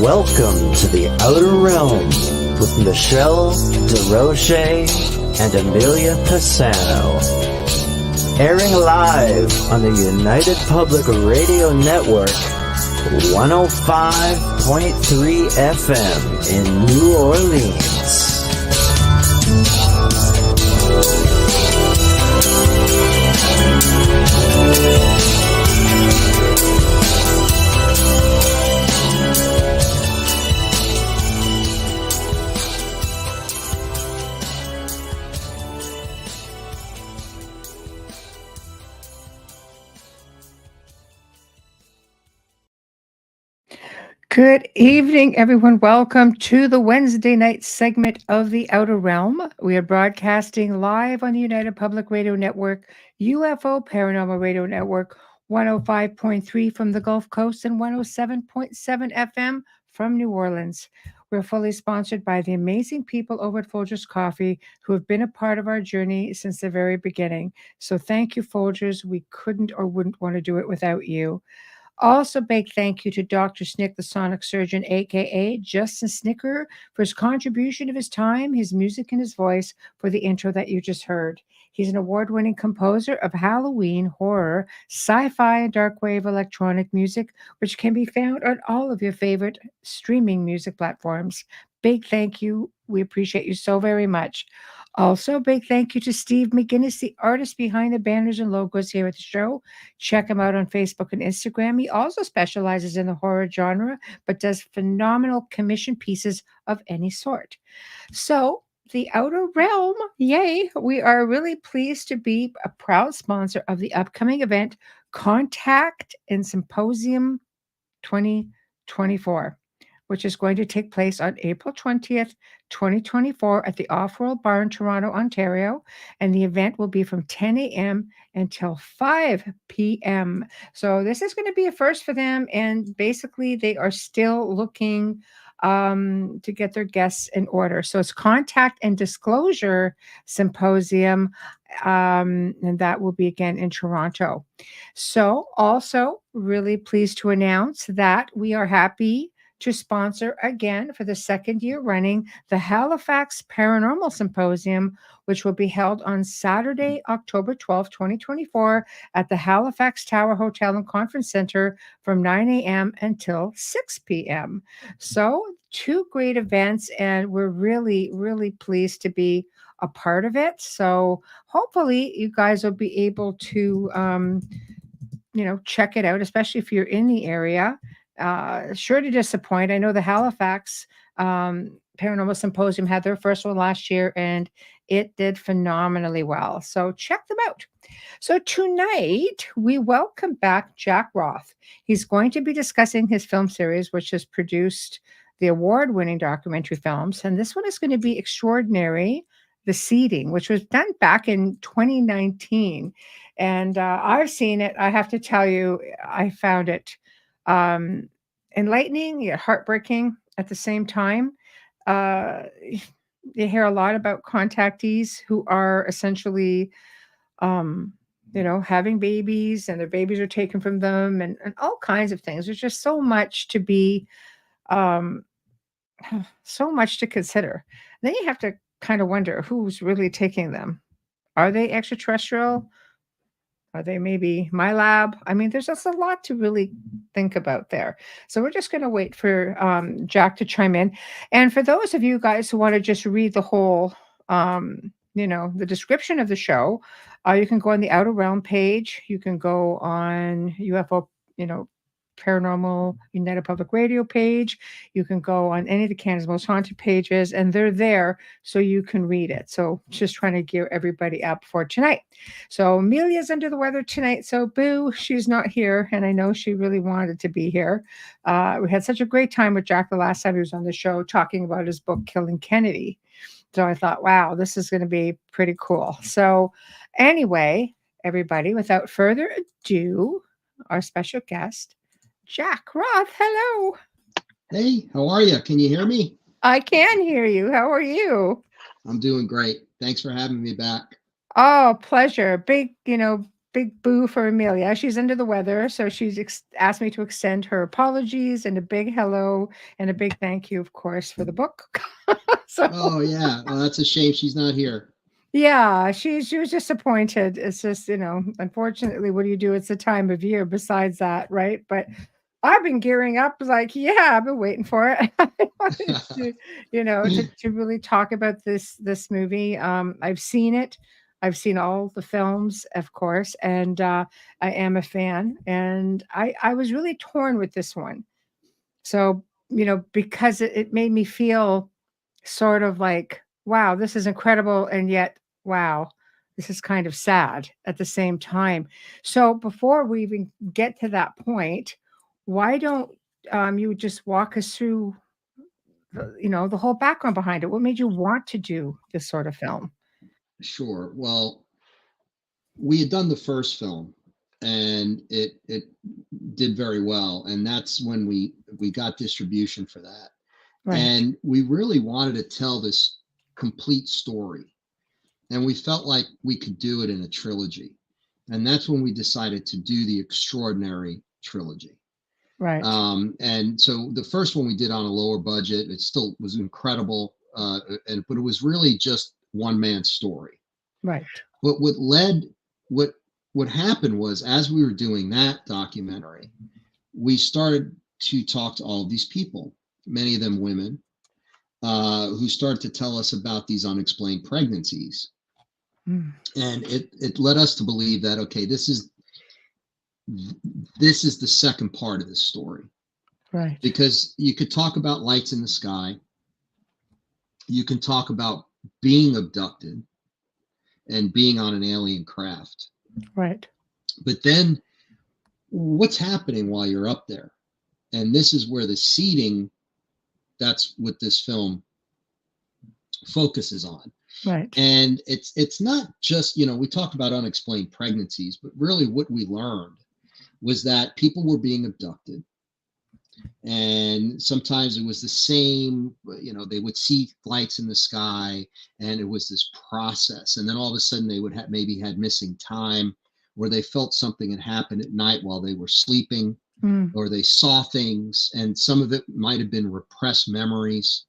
Welcome to the Outer Realm with Michelle Desrochers and Amelia Pisano. Airing live on the United Public Radio Network, 105.3 FM in New Orleans. Good evening, everyone. Welcome to the Wednesday night segment of The Outer Realm. We are broadcasting live on the United Public Radio Network, UFO Paranormal Radio Network, 105.3 from the Gulf Coast and 107.7 FM from New Orleans. We're fully sponsored by the amazing people over at Folgers Coffee who have been a part of our journey since the very beginning. So thank you, Folgers. We couldn't or wouldn't want to do it without you. Also, big thank you to Dr. Snick, the sonic surgeon, a.k.a. Justin Snicker, for his contribution of his time, his music, and his voice for the intro that you just heard. He's an award-winning composer of Halloween, horror, sci-fi, and dark wave electronic music, which can be found on all of your favorite streaming music platforms. Big thank you. We appreciate you so very much. Also, big thank you to Steve McGinnis, the artist behind the banners and logos here at the show. Check him out on Facebook and Instagram. He also specializes in the horror genre, but does phenomenal commission pieces of any sort. So, The Outer Realm, yay! We are really pleased to be a proud sponsor of the upcoming event, Contact and Symposium 2024. Which is going to take place on April 20th, 2024 at the Off-World Bar in Toronto, Ontario. And the event will be from 10 a.m. until 5 p.m. So this is going to be a first for them. And basically, they are still looking to get their guests in order. So it's Contact and Disclosure Symposium. And that will be again in Toronto. So also really pleased to announce that we are happy to sponsor again for the second year running the Halifax Paranormal Symposium, which will be held on Saturday, October 12th, 2024 at the Halifax Tower Hotel and Conference Center from 9 a.m. until 6 p.m. So two great events, and we're really, really pleased to be a part of it. So hopefully you guys will be able to, check it out, especially if you're in the area. Sure to disappoint. I know the Halifax Paranormal Symposium had their first one last year, and it did phenomenally well. So check them out. So tonight, we welcome back Jack Roth. He's going to be discussing his film series, which has produced the award-winning documentary films. And this one is going to be Extraordinary, The Seeding, which was done back in 2019. And I've seen it. I have to tell you, I found it enlightening yet heartbreaking at the same time. You hear a lot about contactees who are essentially, having babies, and their babies are taken from them, and all kinds of things. There's just so much to be, so much to consider. Then you have to kind of wonder who's really taking them. Are they extraterrestrial? Are they maybe my lab? I mean, there's just a lot to really think about there. So we're just going to wait for Jack to chime in. And for those of you guys who want to just read the whole, the description of the show, you can go on the Outer Realm page. You can go on UFO, Paranormal United Public Radio page. You can go on any of the Canada's Most Haunted pages, and they're there so you can read it. So just trying to gear everybody up for tonight. So Amelia's under the weather tonight, so boo, she's not here, and I know she really wanted to be here. We had such a great time with Jack the last time he was on the show talking about his book, Killing Kennedy. So I thought, wow, this is going to be pretty cool. So anyway, everybody, without further ado, our special guest, Jack Roth. Hello. Hey, how are you? Can you hear me? I can hear you. How are you? I'm doing great. Thanks for having me back. Oh, pleasure. Big big boo for Amelia. She's under the weather, so she's asked me to extend her apologies and a big hello and a big thank you, of course, for the book. So, Oh yeah, well, that's a shame she's not here. yeah, she was disappointed. It's just, unfortunately, what do you do? It's the time of year besides that, right? But I've been gearing up like, yeah, I've been waiting for it. I wanted to, to really talk about this movie. I've seen it. I've seen all the films, of course, and I am a fan. And I was really torn with this one. So, because it made me feel sort of like, wow, this is incredible. And yet, wow, this is kind of sad at the same time. So before we even get to that point, why don't you just walk us through, the whole background behind it? What made you want to do this sort of film? Sure. Well, we had done the first film, and it did very well, and that's when we got distribution for that. Right, And we really wanted to tell this complete story, and we felt like we could do it in a trilogy, and that's when we decided to do the Extraordinary trilogy. right, And so the first one we did on a lower budget. It still was incredible, but it was really just one man's story. right, But what what happened was, as we were doing that documentary, we started to talk to all of these people, many of them women, who started to tell us about these unexplained pregnancies. mm, And it led us to believe that, okay, this is the second part of this story, right, because you could talk about lights in the sky, you can talk about being abducted and being on an alien craft, right, but then what's happening while you're up there? And this is where the seeding, that's what this film focuses on. right, And it's not just, we talk about unexplained pregnancies, but really what we learned was that people were being abducted, and sometimes it was the same, they would see lights in the sky, and it was this process, and then all of a sudden they would have maybe had missing time, or they felt something had happened at night while they were sleeping, mm, or they saw things, and some of it might have been repressed memories,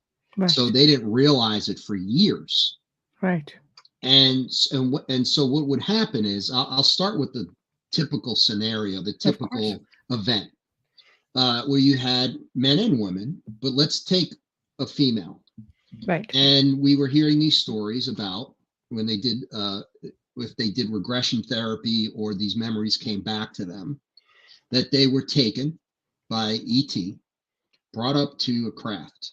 so right, they didn't realize it for years. right, And so what would happen is, I'll start with the typical scenario, the of course, typical event, where you had men and women, but let's take a female. right, And we were hearing these stories about when they did, if they did regression therapy or these memories came back to them, that they were taken by ET, brought up to a craft.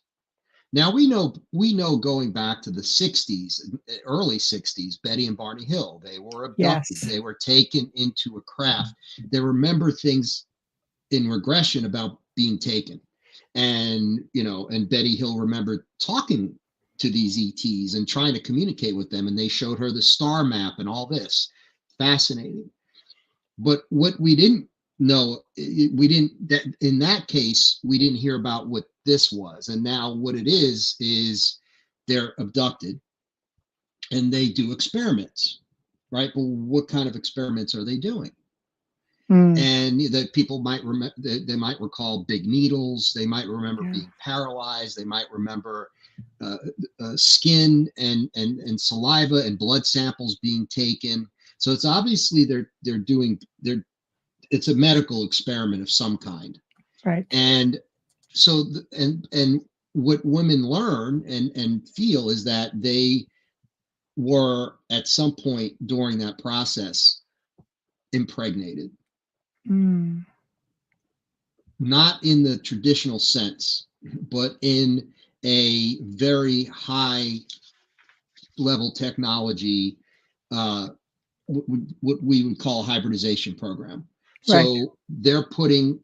Now we know going back to the 60s, early 60s, Betty and Barney Hill, they were abducted, yes, they were taken into a craft. They remember things in regression about being taken. And Betty Hill remembered talking to these ETs and trying to communicate with them, and they showed her the star map and all this. Fascinating. But what we didn't know, we didn't, that in that case, we didn't hear about what this was. And now what it is they're abducted and they do experiments, right? But what kind of experiments are they doing? mm, And that people might remember, they might recall big needles, they might remember yeah, being paralyzed, they might remember uh, skin and saliva and blood samples being taken. So it's obviously it's a medical experiment of some kind. right, And so and what women learn and feel is that they were at some point during that process impregnated, mm, not in the traditional sense, but in a very high level technology, uh, what we would call a hybridization program. right, So they're putting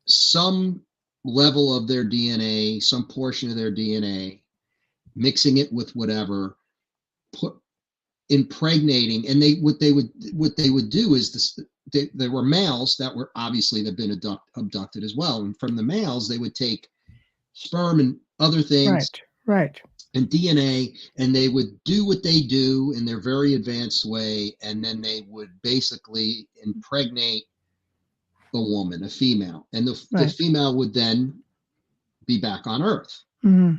some level of their DNA, some portion of their DNA, mixing it with whatever, put impregnating, and what they would do is this. There were males that were obviously they've been abducted as well, and from the males they would take sperm and other things, right, right, and DNA, and they would do what they do in their very advanced way, and then they would basically impregnate a woman, a female, and the Right. female would then be back on Earth. Mm-hmm.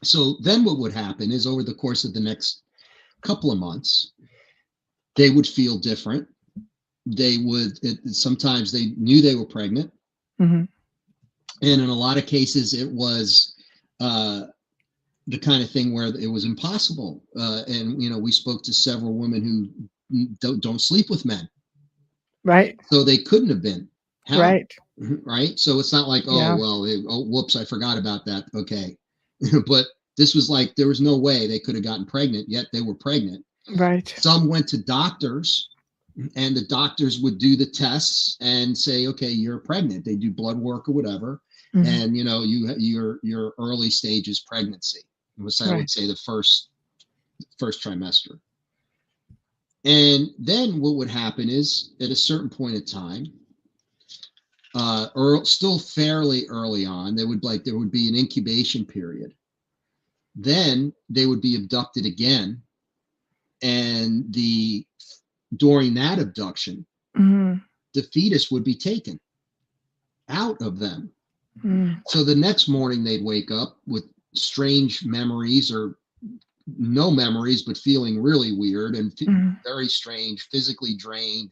So then what would happen is over the course of the next couple of months, they would feel different. They would, sometimes they knew they were pregnant. Mm-hmm. And in a lot of cases, it was the kind of thing where it was impossible. And, you know, we spoke to several women who don't sleep with men. Right. So they couldn't have been. How? Right. Right. So it's not like, oh, Yeah. well, oh, whoops, I forgot about that. Okay. But this was like, there was no way they could have gotten pregnant, yet they were pregnant. Right. Some went to doctors, and the doctors would do the tests and say, okay, you're pregnant. They do blood work or whatever. Mm-hmm. And, you know, your early stages pregnancy was, I would say, the first trimester. And then what would happen is at a certain point in time, still fairly early on, there would be an incubation period. Then they would be abducted again, and during that abduction, Mm-hmm. the fetus would be taken out of them. Mm-hmm. So the next morning they'd wake up with strange memories, or no memories, but feeling really weird and very strange, physically drained,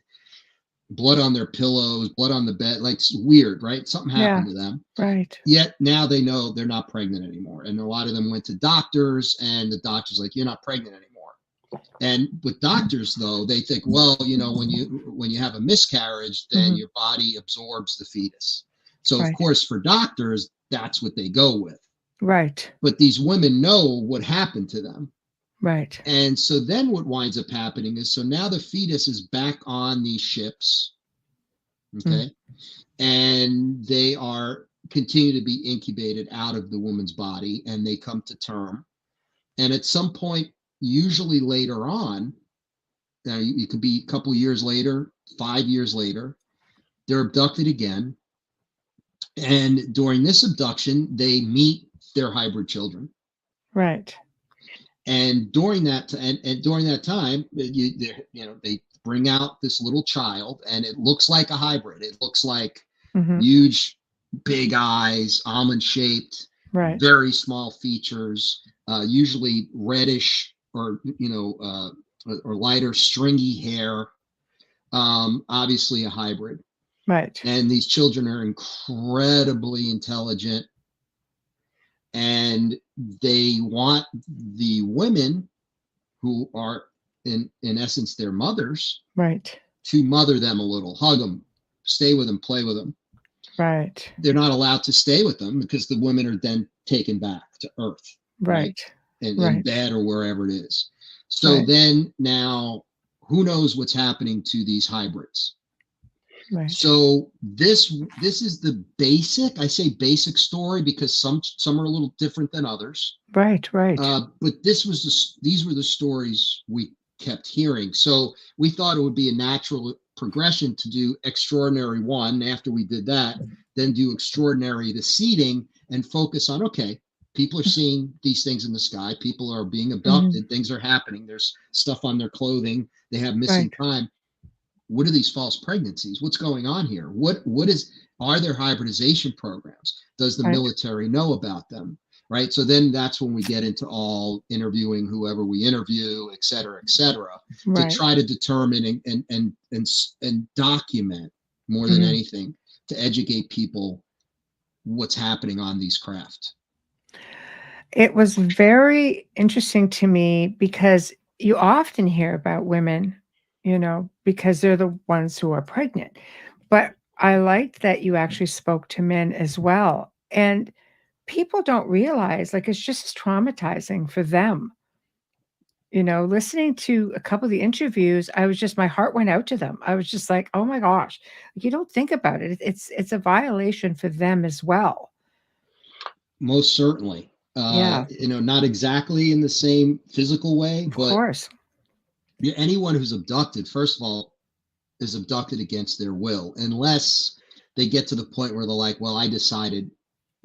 blood on their pillows, blood on the bed, like weird, right? Something happened to them. Right. Yet now they know they're not pregnant anymore. And a lot of them went to doctors, and the doctor's like, you're not pregnant anymore. And with doctors, though, they think, well, you know, when you have a miscarriage, then your body absorbs the fetus. So, of course, for doctors, that's what they go with. Right. But these women know what happened to them. Right. And so then what winds up happening is, so now the fetus is back on these ships. Okay. And they continue to be incubated out of the woman's body, and they come to term. And at some point, usually later on, now it could be a couple years later, 5 years later, they're abducted again. And during this abduction, they meet their hybrid children. Right. And during that time, they bring out this little child, and it looks like a hybrid. It looks like huge, big eyes, almond shaped, right, very small features, usually reddish or or lighter, stringy hair. Obviously a hybrid. Right. And these children are incredibly intelligent, and they want the women, who are in essence their mothers, right, to mother them a little, hug them, stay with them, play with them. right. They're not allowed to stay with them because the women are then taken back to Earth, right, in bed or wherever it is. So then now, who knows what's happening to these hybrids? Right. So this is the basic, I say basic story because some are a little different than others. Right, right. But these were the stories we kept hearing. So we thought it would be a natural progression to do Extraordinary 1. After we did that, then do Extraordinary the Seeding, and focus on, okay, people are seeing these things in the sky. People are being abducted. Things are happening. There's stuff on their clothing. They have missing time. What are these false pregnancies? What's going on here? Are there hybridization programs? Does the military know about them? Right. So then that's when we get into all interviewing whoever we interview, et cetera, to try to determine and document more than anything, to educate people what's happening on these craft. It was very interesting to me because you often hear about women, because they're the ones who are pregnant. But I liked that you actually spoke to men as well. And people don't realize, it's just as traumatizing for them. Listening to a couple of the interviews, my heart went out to them. I was just like, oh my gosh, you don't think about it. It's a violation for them as well. Most certainly. Not exactly in the same physical way, but of course. Anyone who's abducted, first of all, is abducted against their will, unless they get to the point where they're like, well, I decided,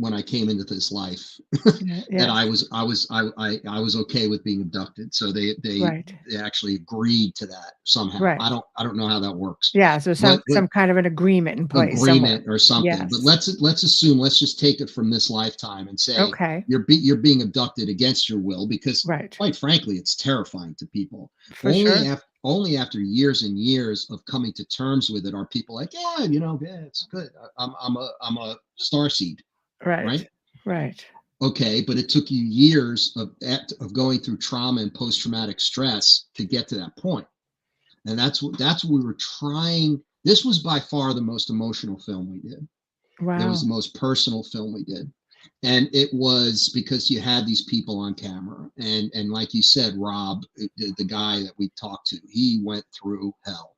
when I came into this life Yeah. that Yes. I was okay with being abducted. So Right. they actually agreed to that somehow. Right. I don't know how that works, Yeah. So but some kind of an agreement in place somewhere. agreement or something. But Yes. let's assume, let's just take it from this lifetime and say Okay. you're being abducted against your will, because Right. quite frankly, it's terrifying to people. For sure. Only after years and years of coming to terms with it are people like, yeah, yeah, it's good. I'm a starseed, Right. right? Right. Okay, but it took you years of going through trauma and post traumatic stress to get to that point. And that's what we were trying. This was by far the most emotional film we did. It was Wow. the most personal film we did. And it was because you had these people on camera. And like you said, Rob, the guy that we talked to, he went through hell.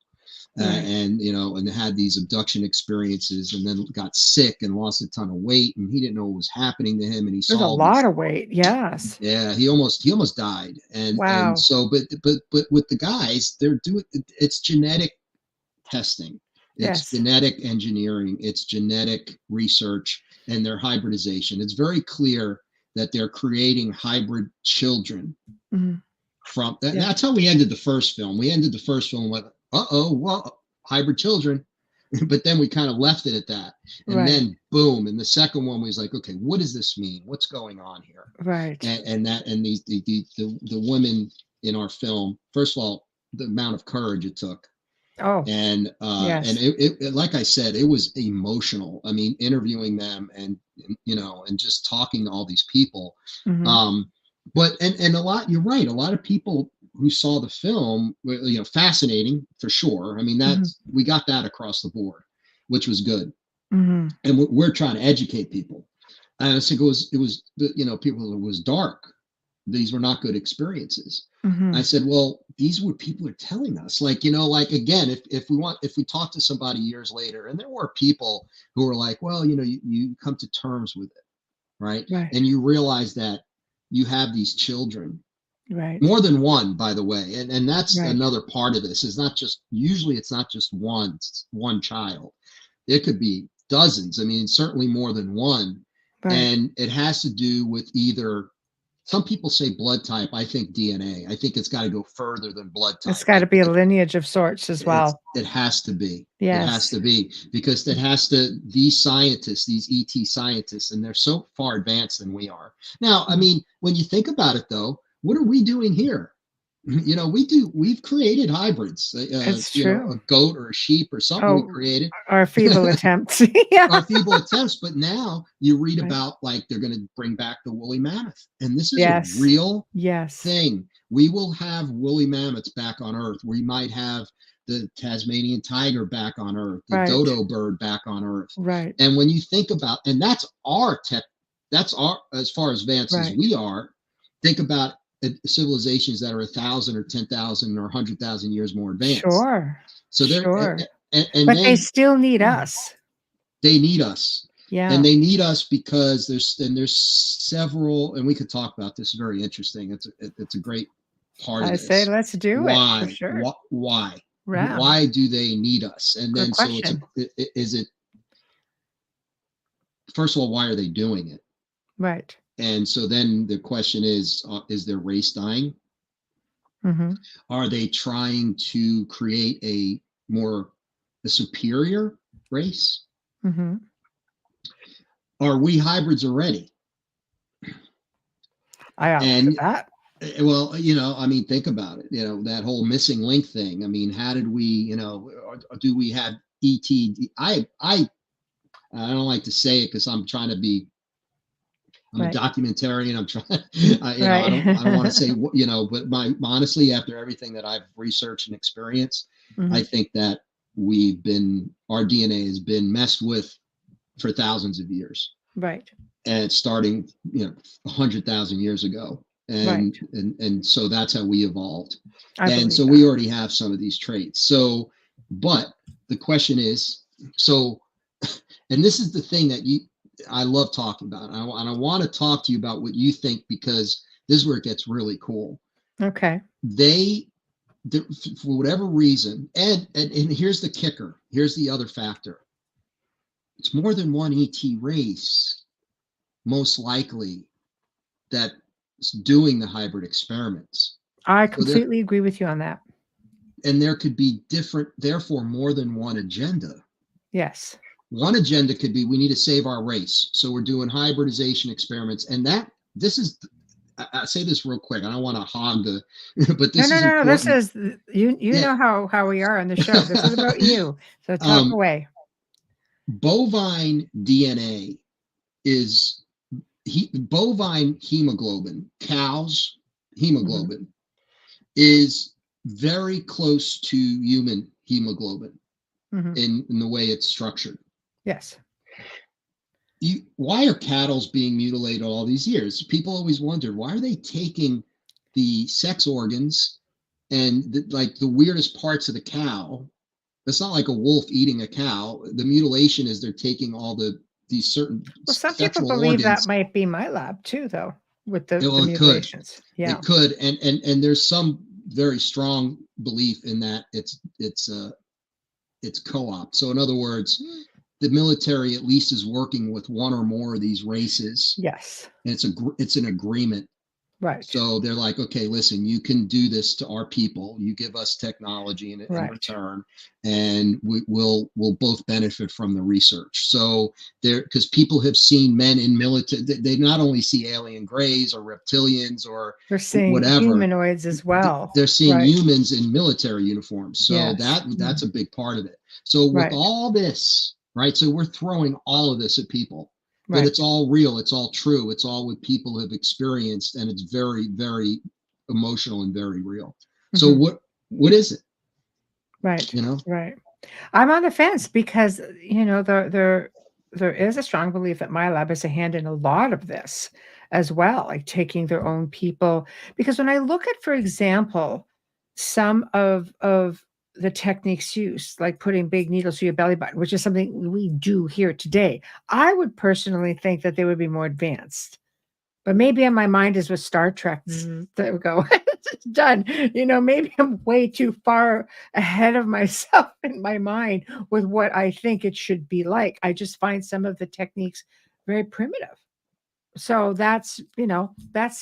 Right. And and had these abduction experiences, and then got sick and lost a ton of weight, and he didn't know what was happening to him, and he There's saw a all these. lot of weight. Yes. Yeah, he almost died. And Wow. so, but with the guys, they're doing, it's genetic testing, it's Yes. genetic engineering, it's genetic research, and their hybridization. It's very clear that they're creating hybrid children Mhm. from. Yeah. That's how we ended the first film. We ended the first film with, well, hybrid children. But then we kind of left it at that. And Right. then boom. And the second one was like, okay, what does this mean? What's going on here? Right. And the women in our film, first of all, the amount of courage it took. Oh, And yes. it like I said, it was emotional. I mean, interviewing them, and just talking to all these people. Hmm. But a lot, you're right, a lot of people who saw the film were, fascinating for sure. I mean, Hmm. we got that across the board, which was good. Hmm. And we're trying to educate people. And I think people, it was dark. These were not good experiences. I Hmm. said, well, these were people are telling us, like again, if we talk to somebody years later, and there were people who were like, well, you come to terms with it, right? Right. And you realize that you have these children, Right. more than one, by the way. And that's Right. another part of this, is not just, usually it's not just one child. It could be dozens. I mean, certainly more than one. Right. And it has to do with either, some people say blood type. I think DNA. I think it's got to go further than blood It's type. got I to be think a lineage of sorts as well. it has to be. It has Yes. to be, because these scientists, these ET scientists, and they're so far advanced than we are. Now, I Mhm. mean, when you think about it, though, what are we doing here? We've created hybrids, It's a true. goat or a sheep or something we Oh, created. our feeble attempts. Yeah. Our feeble attempts, but now you read Right. about, like, they're going to bring back the woolly mammoth, and this is a Yes. real Yes. thing. We will have woolly mammoths back on Earth. We might have the Tasmanian tiger back on Earth, the Right. dodo bird back on Earth. Right. And when you think about, and that's our tech, that's our, as far advanced as Right. we are. Think about civilizations that are 1,000 or 10,000 or 100,000 years more advanced. Sure. So they're, Sure. and But they then still need us. they need us. And Yeah. they need us because there's several, and we could talk about this. Very interesting. It's a great part of I say this. let's do it for Why? sure. Why? Yeah. Why do they need us? And Good then, so question. is it, first of all, why are they doing it? Right. And so then the question is their race dying? Hmm. Are they trying to create a superior race? Hmm. Are we hybrids already? I answer And that. well, I mean, think about it. That whole missing link thing. I mean, how did we, or do we have ET? I don't like to say it because I'm trying to be. I'm a Right. documentarian. I'm trying. I don't want to Right. say what, but honestly, after everything that I've researched and experienced, I Hmm. think that our DNA has been messed with for thousands of years, Right. and starting 100,000 years ago. Right. And so that's how we evolved. I And believe so that. we already have some of these traits. So, but the question is, so, and this is the thing that I love talking about. And I want to talk to you about what you think, because this is where it gets really cool. Okay. They, for whatever reason, and here's the kicker. Here's the other factor. It's more than one ET race. most likely that's doing the hybrid experiments. I So there, completely agree with you on that. and there could be different, therefore more than one agenda. Yes. One agenda could be we need to save our race. So we're doing hybridization experiments. And this is, I say this real quick. I don't want to hog the, but No, this no, is no, no. This important. is you Yeah. know how we are on the show. This is about you. So talk away. Bovine DNA is bovine hemoglobin, cow's hemoglobin, is very close to human hemoglobin in the way it's structured. Yes. Why are cattle being mutilated all these years? People always wondered, why are they taking the sex organs and like the weirdest parts of the cow? It's not like a wolf eating a cow. The mutilation is they're taking all these certain Well, some people sexual believe that organs. might be my lab too, though, with the Well, mutilations. Yeah. it could, and there's some very strong belief in that it's co-op. So in other words, the military at least is working with one or more of these races. Yes. And it's an agreement. Right. So they're like, okay, listen, you can do this to our people. You give us technology in return, and we'll both benefit from the research. So because people have seen men in military, they not only see alien greys or reptilians or they're seeing whatever, humanoids as well. They're seeing humans in military uniforms. So that's a big part of it. So with all this, right? So we're throwing all of this at people. But it's all real. It's all true. It's all what people have experienced, and it's very, very emotional and very real. So what is it? Right. You know? Right. I'm on the fence because there is a strong belief that my lab has a hand in a lot of this as well, like taking their own people. Because when I look at, for example, some of the techniques used, like putting big needles through your belly button, which is something we do here today, I would personally think that they would be more advanced. But maybe in my mind is with Star Trek. There we go. It's done. Maybe I'm way too far ahead of myself in my mind with what I think it should be like. I just find some of the techniques very primitive. So that's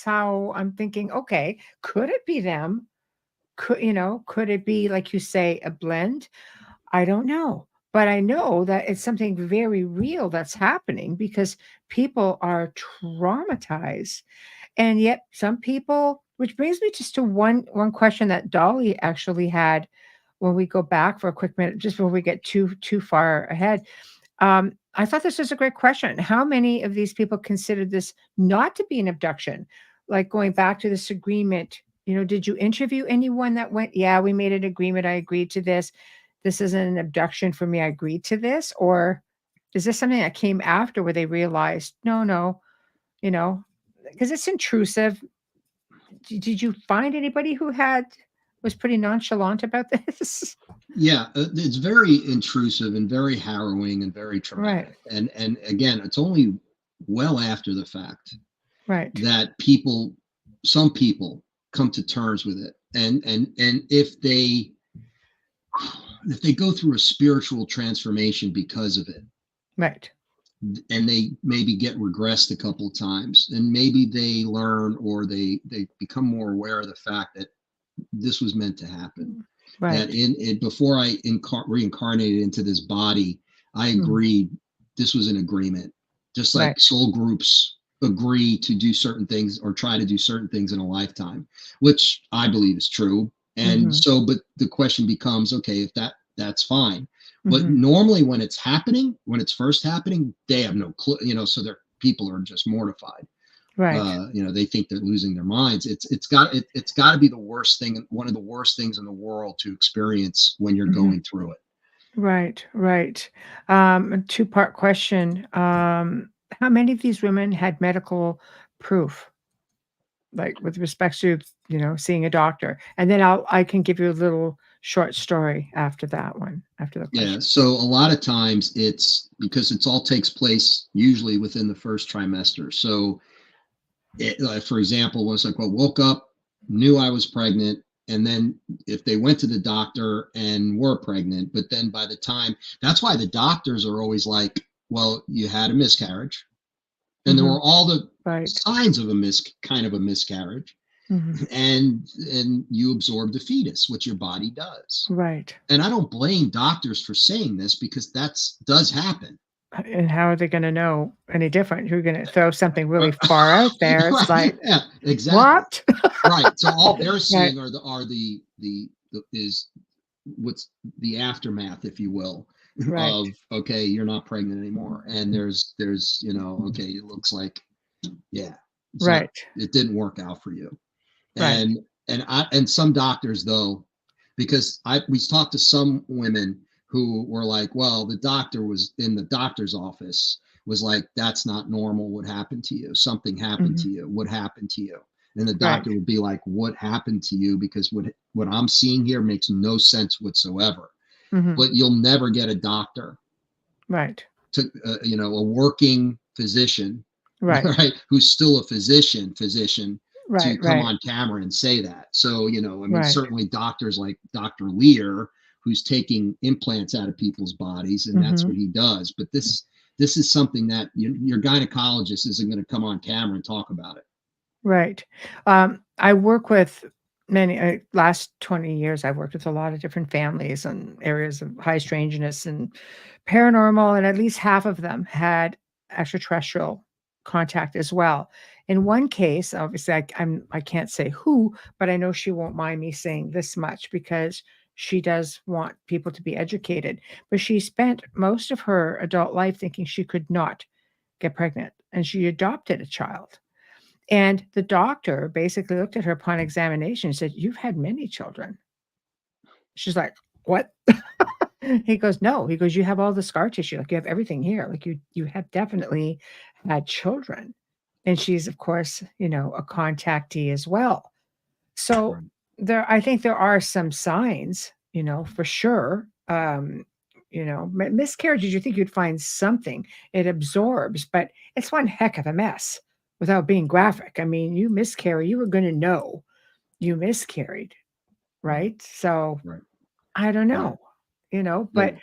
how I'm thinking, okay, could it be them? Could it be, like you say, a blend? I don't know. But I know that it's something very real that's happening because people are traumatized. And yet some people, which brings me just to one question that Dolly actually had when we go back for a quick minute, just before we get too far ahead. I thought this was a great question. How many of these people considered this not to be an abduction? Like going back to this agreement, did you interview anyone that went, yeah, we made an agreement, I agreed to this. This isn't an abduction for me, I agreed to this? Or is this something that came after where they realized, no, because it's intrusive? Did you find anybody who was pretty nonchalant about this? Yeah, it's very intrusive and very harrowing and very traumatic. And again, it's only well after the fact that some people come to terms with it. And if they go through a spiritual transformation because of it, and they maybe get regressed a couple of times, and maybe they learn, or they become more aware of the fact that this was meant to happen. That before I reincarnated into this body, I agreed this was an agreement. Just like soul groups agree to do certain things or try to do certain things in a lifetime, which I believe is true. And so, but the question becomes, okay, if that's fine. But normally when it's first happening, they have no clue, so their people are just mortified. They think they're losing their minds. It's got to be the worst thing, one of the worst things in the world to experience when you're going through it. Right. A two-part question. How many of these women had medical proof, like with respect to, seeing a doctor? And then I can give you a little short story after that one, after the question. Yeah. So a lot of times it's because it's all takes place usually within the first trimester. So for example, was like, woke up, knew I was pregnant. And then if they went to the doctor and were pregnant, but then by the time, that's why the doctors are always like, well, you had a miscarriage. and there were all the Right. signs of kind of a miscarriage, and you absorb the fetus, which your body does. Right. And I don't blame doctors for saying this, because does happen. And how are they going to know any different? You're going to throw something really far out there. It's Right. like, Yeah, exactly. what? Right. So all they're seeing Right. are the is what's the aftermath, if you will, Right. of, okay, you're not pregnant anymore, and there's okay, it looks like, yeah, Right. it didn't work out for you. Right. And some doctors, though, because we talked to some women who were like, well, the doctor was in the doctor's office was like, that's not normal. What happened to you? Something happened to you. What happened to you? And the Right. doctor would be like, what happened to you? Because what I'm seeing here makes no sense whatsoever. But you'll never get a doctor, Right. to a working physician, Right. right, who's still a physician to Right. come Right. on camera and say that. So, I mean, Right. certainly doctors like Dr. Lear, who's taking implants out of people's bodies, and that's what he does. But this is something that your gynecologist isn't going to come on camera and talk about it. Right. I work with many, last 20 years, I've worked with a lot of different families and areas of high strangeness and paranormal, and at least half of them had extraterrestrial contact as well. In one case, obviously, I can't say who, but I know she won't mind me saying this much because she does want people to be educated. But she spent most of her adult life thinking she could not get pregnant, and she adopted a child. And the doctor basically looked at her upon examination and said, "You've had many children." She's like, "What?" He goes, "No." He goes, "You have all the scar tissue. Like, you have everything here. Like, you have definitely had children." And she's, of course, a contactee as well. So I think there are some signs, for sure. Miscarriages, you think you'd find something. It absorbs, but it's one heck of a mess without being graphic. I mean, you miscarry, you were going to know you miscarried, right? So Right. I don't know, but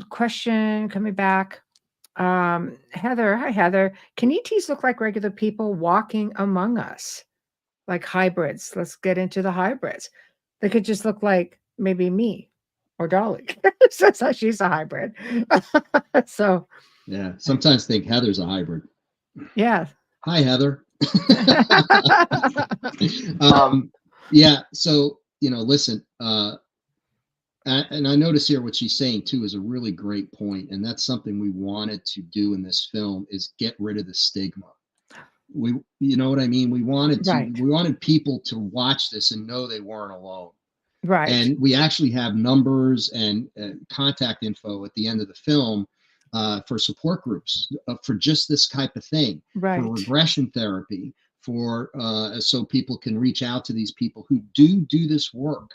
question coming back. Heather, hi, Heather. Can ETs look like regular people walking among us? Like hybrids. Let's get into the hybrids. They could just look like maybe me or Dolly. So she's a hybrid. So Yeah. Sometimes think Heather's a hybrid. yeah. Hi, Heather. Yeah. So, listen, and I notice here what she's saying too is a really great point, and that's something we wanted to do in this film, is get rid of the stigma. You know what I mean? We wanted people to watch this and know they weren't alone. Right. And we actually have numbers and contact info at the end of the film for support groups, for just this type of thing, Right. for regression therapy, for so people can reach out to these people who do this work.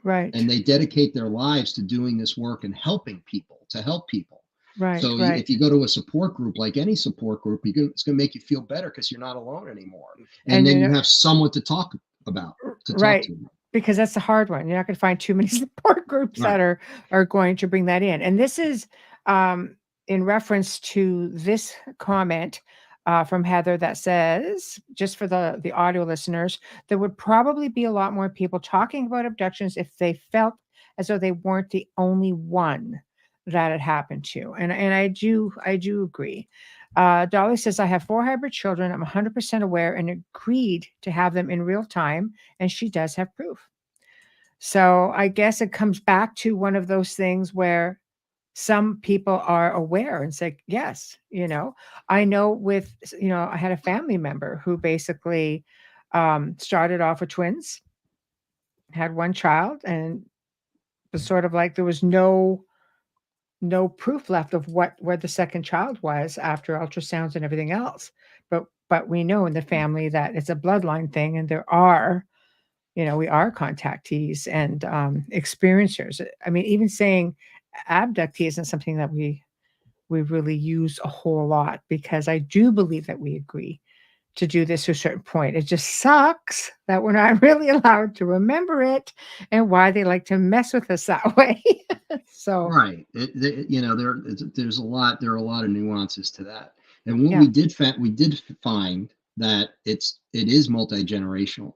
Right. And they dedicate their lives to doing this work and helping people, to help people. Right. So if you go to a support group, like any support group, it's going to make you feel better because you're not alone anymore. And then you have someone to talk about, to talk to. Because that's the hard one. You're not going to find too many support groups that are going to bring that in. And this is in reference to this comment from Heather that says, just for the audio listeners, there would probably be a lot more people talking about abductions if they felt as though they weren't the only one that it happened to. And I do agree. Dolly says, I have 4 hybrid children. I'm 100% aware and agreed to have them in real time. And she does have proof. So I guess it comes back to one of those things where some people are aware and say, yes, I know with, I had a family member who basically started off with twins, had one child, and was sort of like there was no proof left of where the second child was after ultrasounds and everything else. But we know in the family that it's a bloodline thing, and there are, we are contactees and experiencers. I mean, even saying abductee isn't something that we really use a whole lot, because I do believe that we agree to do this to a certain point. It just sucks that we're not really allowed to remember it and why they like to mess with us that way. So right, there are a lot of nuances to that. And what Yeah. we did find that it is multi-generational,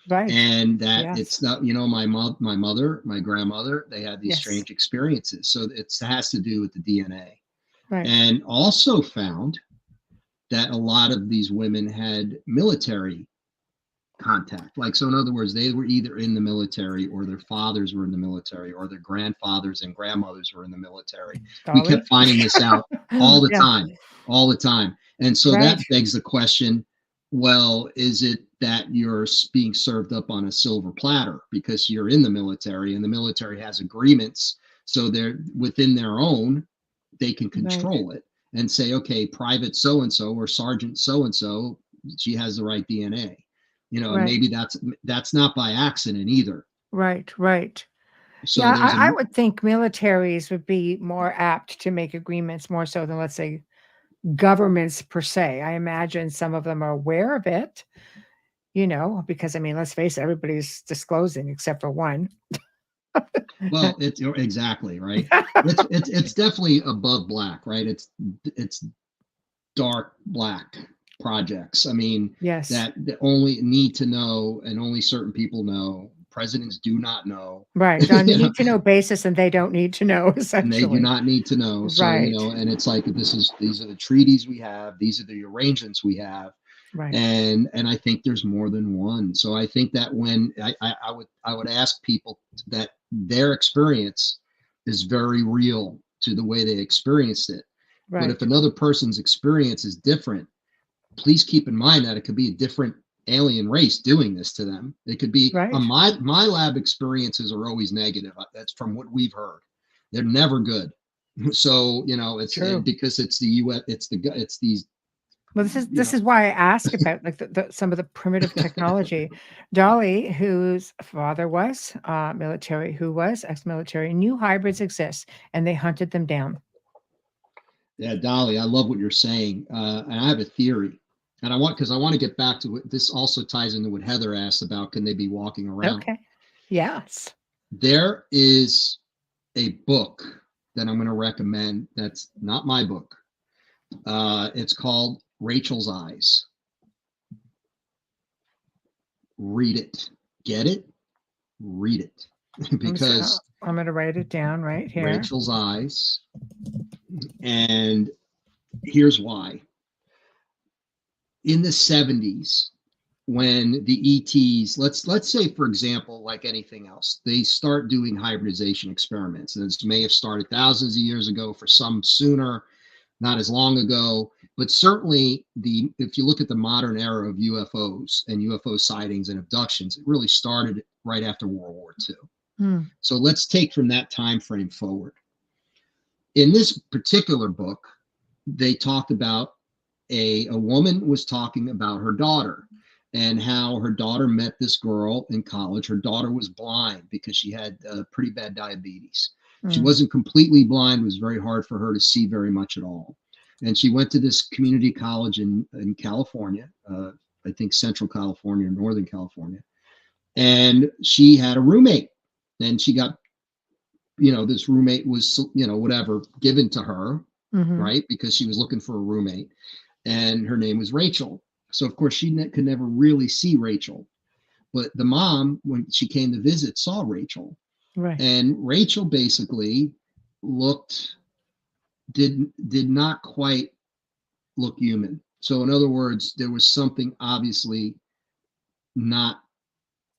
Right. and that Yes. it's not, my grandmother, they had these Yes. strange experiences. So it has to do with the DNA. Right. And also found that a lot of these women had military contact. Like, so in other words, they were either in the military, or their fathers were in the military, or their grandfathers and grandmothers were in the military. We Dolly. kept finding this out all the Yeah. time, all the time. And so Right. that begs the question, well, is it that you're being served up on a silver platter because you're in the military, and the military has agreements, so they're within their own, they can Right. control it and say, okay, private so and so or sergeant so and so, she has the right DNA. And Right. maybe that's not by accident either. Right. Right. So Yeah, there's I would think militaries would be more apt to make agreements more so than, let's say, governments per se. I imagine some of them are aware of it, because I mean, let's face it, everybody's disclosing except for one. well, it's exactly right. It's definitely above black, right? It's dark black projects. I mean, Yes. that only need to know, and only certain people know. Presidents do not know. Right. On the need to know basis, and they don't need to know, And they do essentially. not need to know. So, Right. and it's like, these are the treaties we have, these are the arrangements we have. Right. And I think there's more than one. So I think that when I would ask people that their experience is very real to the way they experienced it. But if Right. another person's experience is different, please keep in mind that it could be a different alien race doing this to them. It could be Right. my lab experiences are always negative. That's from what we've heard. They're never good. So it's True. because it's the US, it's these, Well, this is why I ask about like some of the primitive technology. Dolly, whose father was military, who was ex-military, knew hybrids exist, and they hunted them down. Yeah, Dolly, I love what you're saying, and I have a theory, and because I want to get back to it. This also ties into what Heather asked about: can they be walking around? Okay. Yes. There is a book that I'm going to recommend. That's not my book. It's called Rachel's Eyes. Read it. Get it? Read it. Because I'm going to write it down right here. Rachel's Eyes. And here's why. In the 70s, when the ETs, let's say, for example, like anything else, they start doing hybridization experiments. And this may have started thousands of years ago, for some sooner, not as long ago. But certainly, if you look at the modern era of UFOs and UFO sightings and abductions, it really started right after World War II. Hmm. So let's take from that time frame forward. In this particular book, they talked about a woman was talking about her daughter, and how her daughter met this girl in college. Her daughter was blind because she had pretty bad diabetes. She wasn't completely blind. It was very hard for her to see very much at all. And she went to this community college in California, I think Central California or Northern California. And she had a roommate, and she got, this roommate was, whatever, given to her, right? Because she was looking for a roommate, and her name was Rachel. So of course she could never really see Rachel, but the mom, when she came to visit, saw Rachel, Right. and Rachel basically did not quite look human. So in other words, there was something obviously not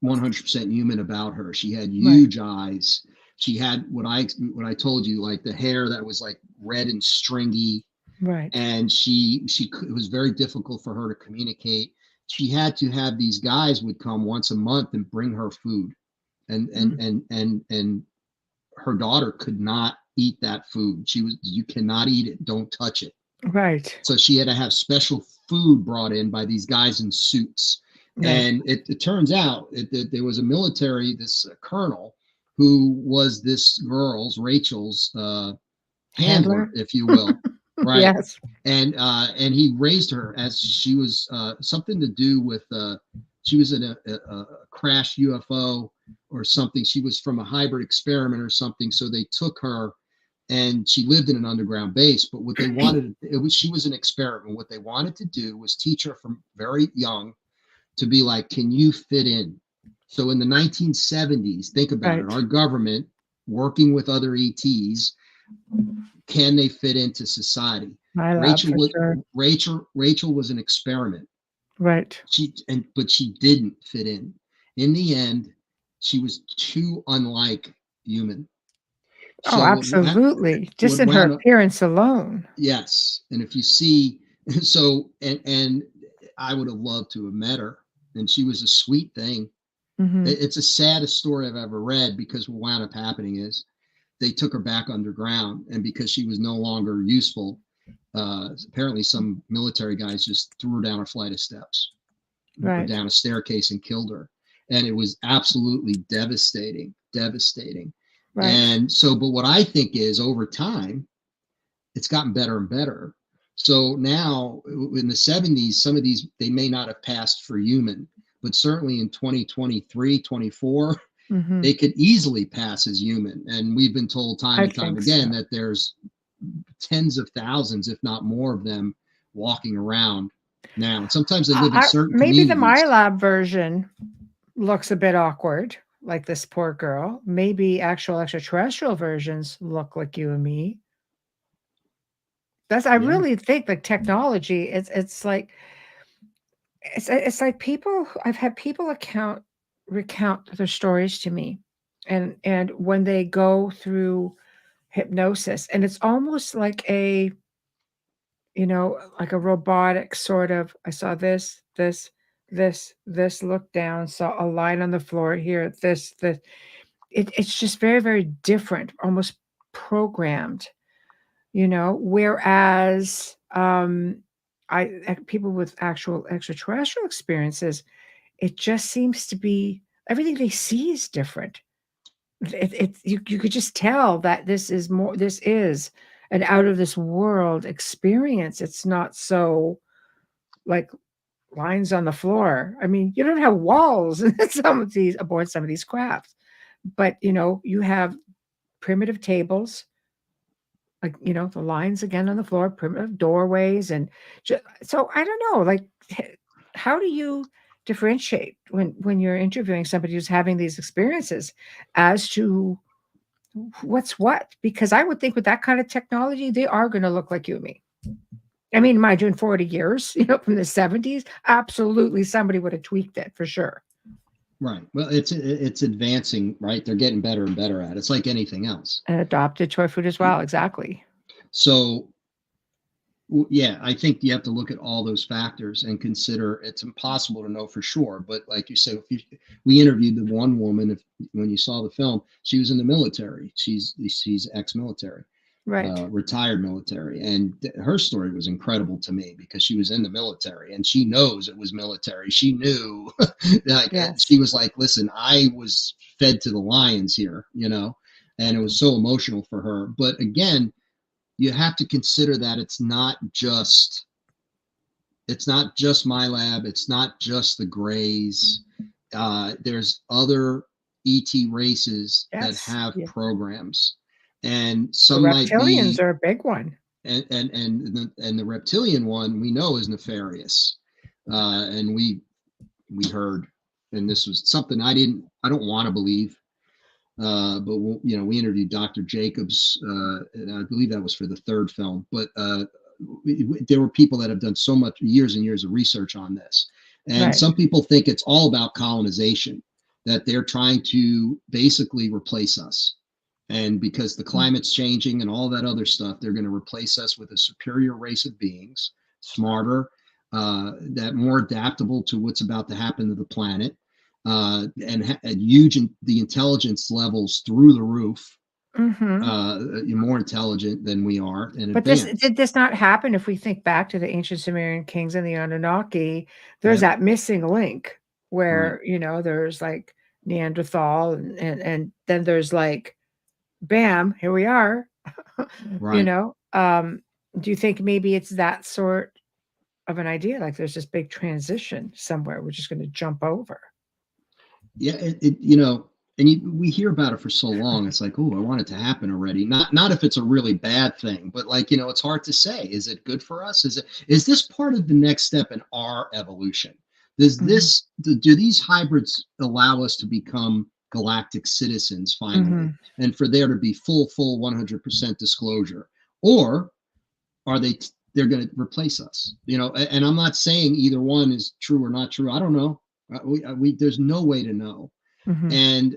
100% human about her. She had huge eyes. She had what I told you, like the hair that was like red and stringy. Right. And it was very difficult for her to communicate. She had to have these guys would come once a month and bring her food, and her daughter could not eat that food. You cannot eat it, don't touch it. Right. So she had to have special food brought in by these guys in suits. Right. And it turns out that there was a military, this colonel, who was this Rachel's handler, if you will. Right. Yes. And he raised her as she was something to do with she was in a crashed UFO or something. She was from a hybrid experiment or something. So they took her and she lived in an underground base. But what they wanted, she was an experiment. What they wanted to do was teach her from very young to be like, can you fit in? So in the 1970s, think about it, our government working with other ETs, can they fit into society? Rachel was an experiment. Right. But she didn't fit in. In the end, she was too unlike human. So absolutely. Just in her appearance alone. Yes. And if you see, so, and I would have loved to have met her, and she was a sweet thing. Mm-hmm. It's the saddest story I've ever read, because what wound up happening is they took her back underground, and because she was no longer useful, apparently some military guys just threw her down a flight of steps, or down a staircase, and killed her. And it was absolutely devastating. Right. And so, but what I think is, over time, it's gotten better and better. So now in the 70s, some of these, they may not have passed for human, but certainly in 2023, 24, mm-hmm. they could easily pass as human. And we've been told time and time again that there's tens of thousands, if not more, of them walking around now. And sometimes they live in certain maybe communities. The MyLab version looks a bit awkward, like this poor girl. Maybe actual extraterrestrial versions look like you and me. I really think the technology, it's like people, I've had people recount their stories to me, and when they go through hypnosis, and it's almost like like a robotic sort of, I saw this, looked down, saw a line on the floor here, this. It's just very, very different, almost programmed, whereas people with actual extraterrestrial experiences, it just seems to be everything they see is different. You could just tell that this is an out of this world experience. It's not so like lines on the floor. I mean, you don't have walls aboard some of these crafts, but you have primitive tables, like the lines again on the floor, primitive doorways, and so I don't know, like, how do you differentiate when you're interviewing somebody who's having these experiences as to what's what? Because I would think with that kind of technology, they are going to look like you and me. I mean, mind you, in 40 years, from the 70s, absolutely somebody would have tweaked it for sure. Right. Well, it's advancing, right? They're getting better and better at it. It's like anything else. And adopted toy food as well. Exactly. So, yeah, I think you have to look at all those factors and consider. It's impossible to know for sure. But like you said, we interviewed the one woman, when you saw the film, she was in the military. She's ex-military. Right. Retired military, and her story was incredible to me, because she was in the military and she knows it was military. She knew, like, yes. She was like, listen, I was fed to the lions here, and it was so emotional for her. But again, you have to consider that it's not just MyLab. It's not just the Greys. There's other ET races that have programs. And some the reptilians are a big one, and the reptilian one we know is nefarious, and we heard, and this was something I don't want to believe, but we interviewed Dr. Jacobs, and I believe that was for the third film, but there were people that have done so much years and years of research on this, and some people think it's all about colonization, that they're trying to basically replace us. And because the climate's changing and all that other stuff, they're going to replace us with a superior race of beings, smarter, that more adaptable to what's about to happen to the planet, and huge the intelligence levels through the roof, more intelligent than we are. But did this not happen? If we think back to the ancient Sumerian kings and the Anunnaki, there's that missing link where, there's like Neanderthal, and then there's like, bam, here we are. Right. Do you think maybe it's that sort of an idea? Like there's this big transition somewhere we're just going to jump over. Yeah. we hear about it for so long. It's like, oh, I want it to happen already. Not if it's a really bad thing, but like, it's hard to say. Is it good for us? Is this part of the next step in our evolution? Does do these hybrids allow us to become galactic citizens finally, and for there to be full 100% disclosure, or are they're going to replace us? And I'm not saying either one is true or not true. I don't know. There's no way to know. And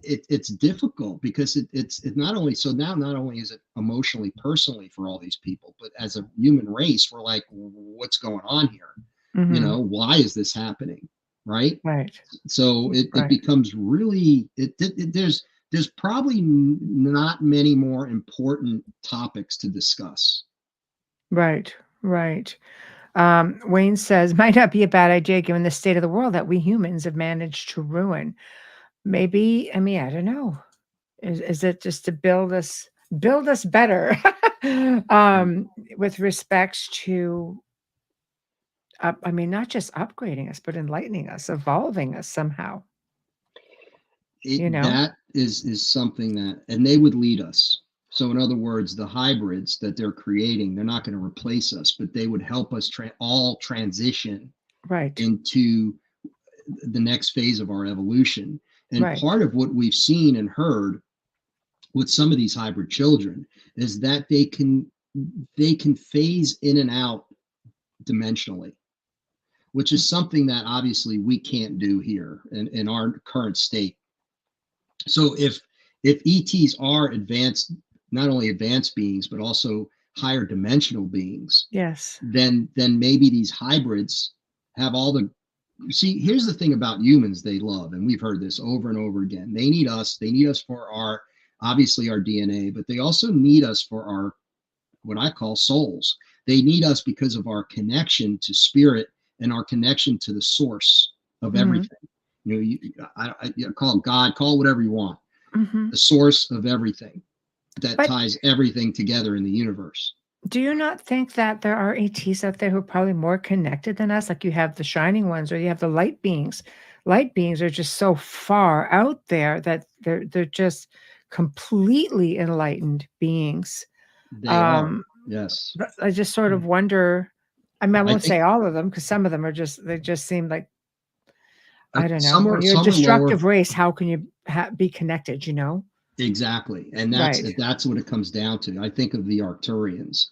it's difficult because it's not only so now not only is it emotionally personally for all these people, but as a human race we're like, what's going on here? Why is this happening? Right. So it becomes really there's probably not many more important topics to discuss. Right. Wayne says, might not be a bad idea given the state of the world that we humans have managed to ruin. Maybe, I mean, I don't know. Is it just to build us better with respects to, I mean, not just upgrading us, but enlightening us, evolving us somehow. That is something that, and they would lead us. So in other words, the hybrids that they're creating, they're not going to replace us, but they would help us all transition into the next phase of our evolution. And part of what we've seen and heard with some of these hybrid children is that they can phase in and out dimensionally, which is something that obviously we can't do here in our current state. So if ETs are advanced, not only advanced beings, but also higher dimensional beings, then maybe these hybrids have all the, see, here's the thing about humans they love, and we've heard this over and over again. They need us for our, obviously our DNA, but they also need us for our, what I call souls. They need us because of our connection to spirit and our connection to the source of everything. I call it God, call it whatever you want. The source of everything that ties everything together in the universe. Do you not think that there are ETs out there who are probably more connected than us? Like you have the shining ones, or you have the light beings. Light beings are just so far out there that they're just completely enlightened beings. They are. Yes. I just sort of wonder. I mean, I won't say all of them, because some of them are they just seem like, I don't know. When you're a destructive race, how can you be connected, Exactly. And that's what it comes down to. I think of the Arcturians,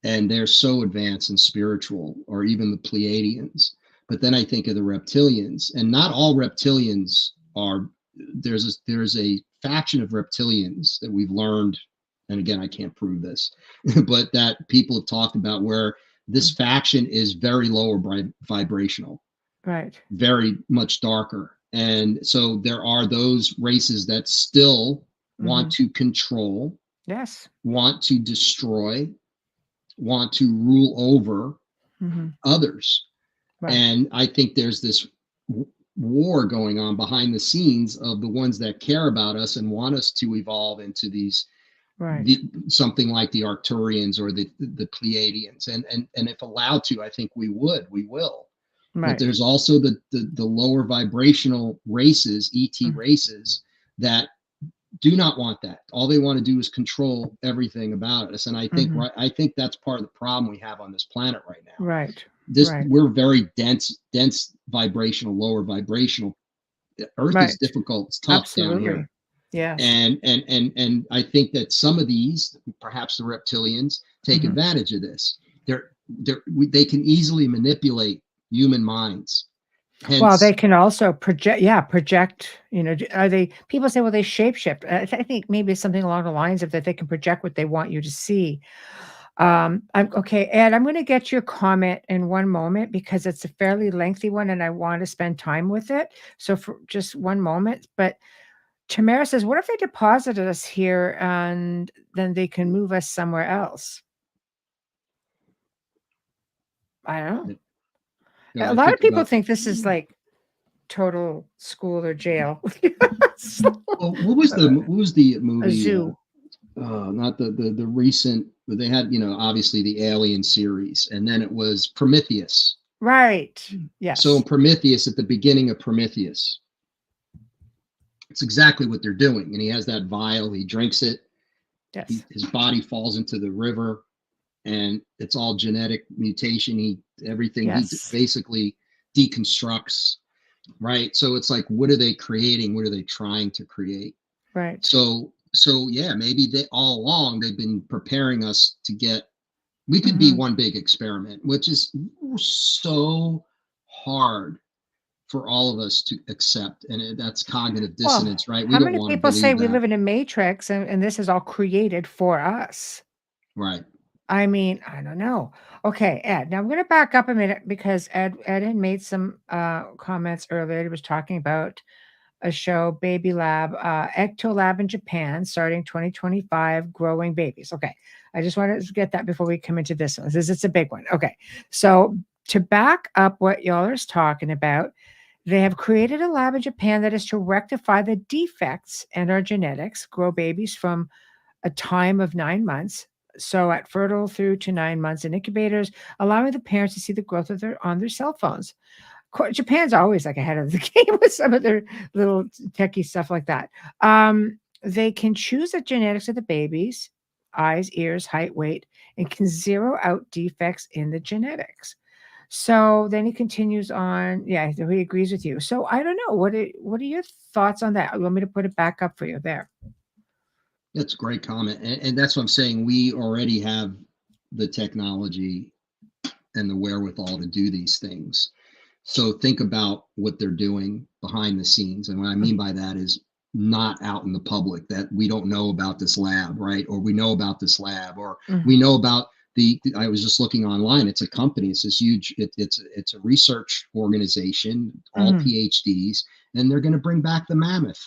and they're so advanced and spiritual, or even the Pleiadians. But then I think of the reptilians, and not all reptilians are, there's a faction of reptilians that we've learned, and again, I can't prove this, but that people have talked about, where this faction is very lower vibrational. Very much darker. And so there are those races that still want to control, want to destroy, want to rule over others. And I think there's this war going on behind the scenes of the ones that care about us and want us to evolve into these something like the Arcturians or the Pleiadians. And if allowed to, I think we will. But there's also the lower vibrational races, ET races, that do not want that. All they want to do is control everything about us. And I think I think that's part of the problem we have on this planet right now. We're very dense vibrational, lower vibrational. Earth is difficult. It's tough down here. And I think that some of these, perhaps the reptilians, take advantage of this. They can easily manipulate human minds. Well, they can also project. Are they, people say, well, they shapeshift. I think maybe it's something along the lines of that they can project what they want you to see. Okay, Ed, I'm going to get your comment in one moment, because it's a fairly lengthy one and I want to spend time with it. So for just one moment. But Tamara says, what if they deposited us here and then they can move us somewhere else? I don't know. A lot of people think this is like total school or jail. Well, what was the movie? A zoo. Not the recent, but they had, obviously the Alien series, and then it was Prometheus. Right. Yes. So in Prometheus, at the beginning of Prometheus, It's exactly what they're doing. And he has that vial, he drinks it, Yes. his body falls into the river, and it's all genetic mutation. Everything he Yes. basically deconstructs, right? So it's like, what are they creating? What are they trying to create? Right. So yeah, maybe they all along they've been preparing us to get. We could be Mhm. one big experiment, which is so hard for all of us to accept, and that's cognitive Well, dissonance, right? We how don't many want to people say believe we that, live in a matrix and this is all created for us? right? I mean, I don't know. Okay, Ed. Now I'm going to back up a minute because Ed had made some comments earlier. He was talking about a show, Baby Lab, Ecto Lab in Japan, starting 2025, growing babies. Okay, I just wanted to get that before we come into this one. It's a big one. Okay, so to back up what y'all are talking about, they have created a lab in Japan that is to rectify the defects in our genetics, grow babies from a time of 9 months. So at fertile through to 9 months in incubators, allowing the parents to see the growth of their cell phones. Japan's always like ahead of the game with some of their little techie stuff like that. They can choose the genetics of the babies, eyes, ears, height, weight, and can zero out defects in the genetics. So then he continues on. Yeah, he agrees with you. So I don't know. What are your thoughts on that? You want me to put it back up for you there? That's a great comment, and that's what I'm saying. We already have the technology and the wherewithal to do these things. So think about what they're doing behind the scenes. And what I mean by that is not out in the public, that we don't know about this lab, right? Or we know about this lab, or we Mhm, know about I was just looking online. It's a company. It's this huge, it's a research organization, all mhm. PhDs, and they're going to bring back the mammoth.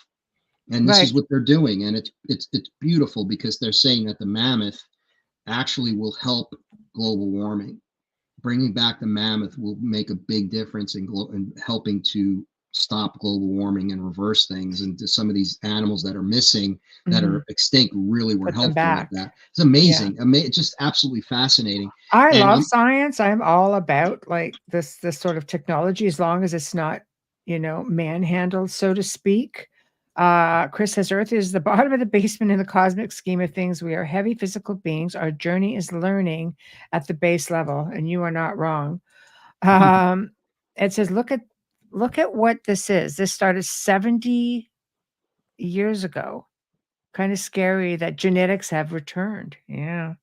And this is Right. what they're doing. And it's beautiful because they're saying that the mammoth actually will help global warming. Bringing back the mammoth will make a big difference in helping to stop global warming and reverse things. And to some of these animals that are missing, that Mhm. are extinct, really were Put them helpful with back. that. It's Yeah. amazing. Just absolutely fascinating. I And love science. I'm all about like this sort of technology as long as it's not, manhandled, so to speak. Chris says Earth is the bottom of the basement in the cosmic scheme of things. We are heavy physical beings. Our journey is learning at the base level, and you are not wrong. Um, it says, look at what this is. This started 70 years ago. Kind of scary that genetics have returned. Yeah.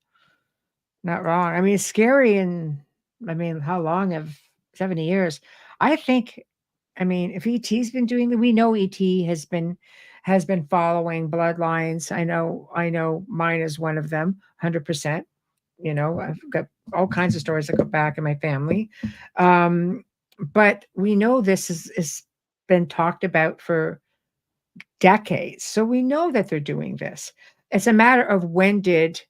Not wrong. I mean, it's scary and I mean, how long have 70 years? I think I mean, if ET's been doing that, we know ET has been following bloodlines. I know mine is one of them, 100%. I've got all kinds of stories that go back in my family. But we know this is been talked about for decades. So we know that they're doing this. It's a matter of when did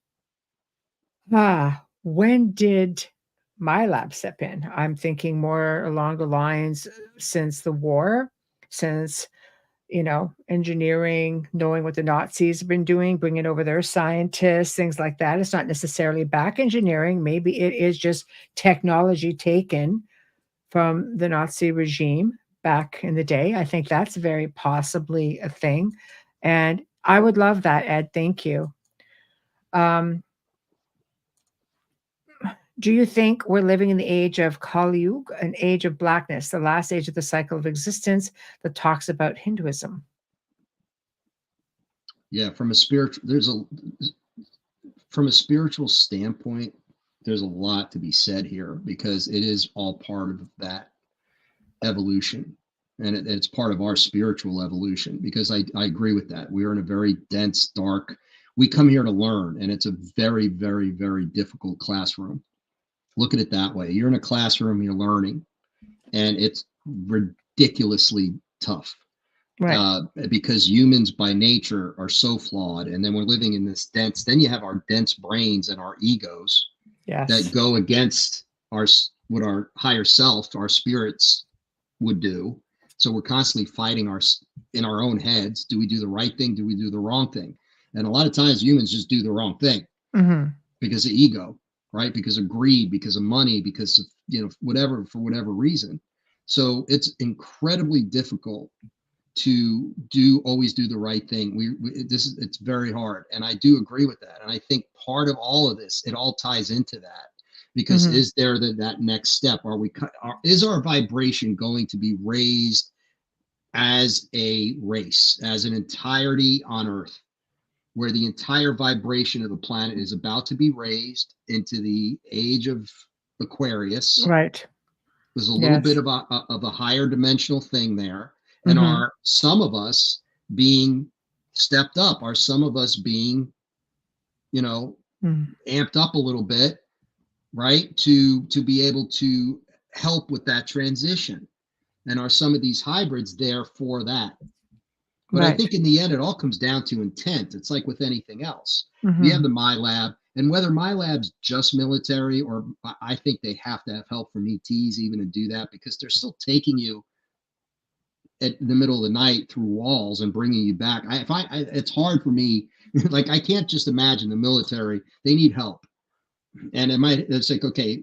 my lab step in? I'm thinking more along the lines since the war, since, engineering, knowing what the Nazis have been doing, bringing over their scientists, things like that. It's not necessarily back engineering. Maybe it is just technology taken from the Nazi regime back in the day. I think that's very possibly a thing. And I would love that, Ed. Thank you. Um, Do you think we're living in the age of Kali Yuga, an age of blackness, the last age of the cycle of existence that talks about Hinduism? yeah, from a spiritual standpoint, there's a lot to be said here because it is all part of that evolution, and it's part of our spiritual evolution. Because I agree with that. We are in a very dense, dark. We come here to learn, and it's a very, very, very difficult classroom. Look at it that way. You're in a classroom, you're learning, and it's ridiculously tough, Right. because humans by nature are so flawed. And then we're living in this dense. Then you have our dense brains and our egos that Yes. go against our what our higher self, our spirits would do. So we're constantly fighting in our own heads. Do we do the right thing? Do we do the wrong thing? And a lot of times humans just do the wrong thing Hmm. because of ego, right? Because of greed, because of money, because of, whatever, for whatever reason. So it's incredibly difficult to always do the right thing. It's very hard, and I do agree with that. And I think part of all of this, it all ties into that, because is there that next step? Is our vibration going to be raised as a race, as an entirety on Earth, where the entire vibration of the planet is about to be raised into the age of Aquarius? Right. There's a little bit of a higher dimensional thing there. And are some of us being stepped up? Are some of us being, amped up a little bit, right? To be able to help with that transition. And are some of these hybrids there for that? But I think in the end, it all comes down to intent. It's like with anything else. We have the My Lab, and whether My Lab's just military, or I think they have to have help from ETs even to do that, because they're still taking you at the middle of the night through walls and bringing you back. It's hard for me. Like, I can't just imagine the military. They need help, and it's like, okay,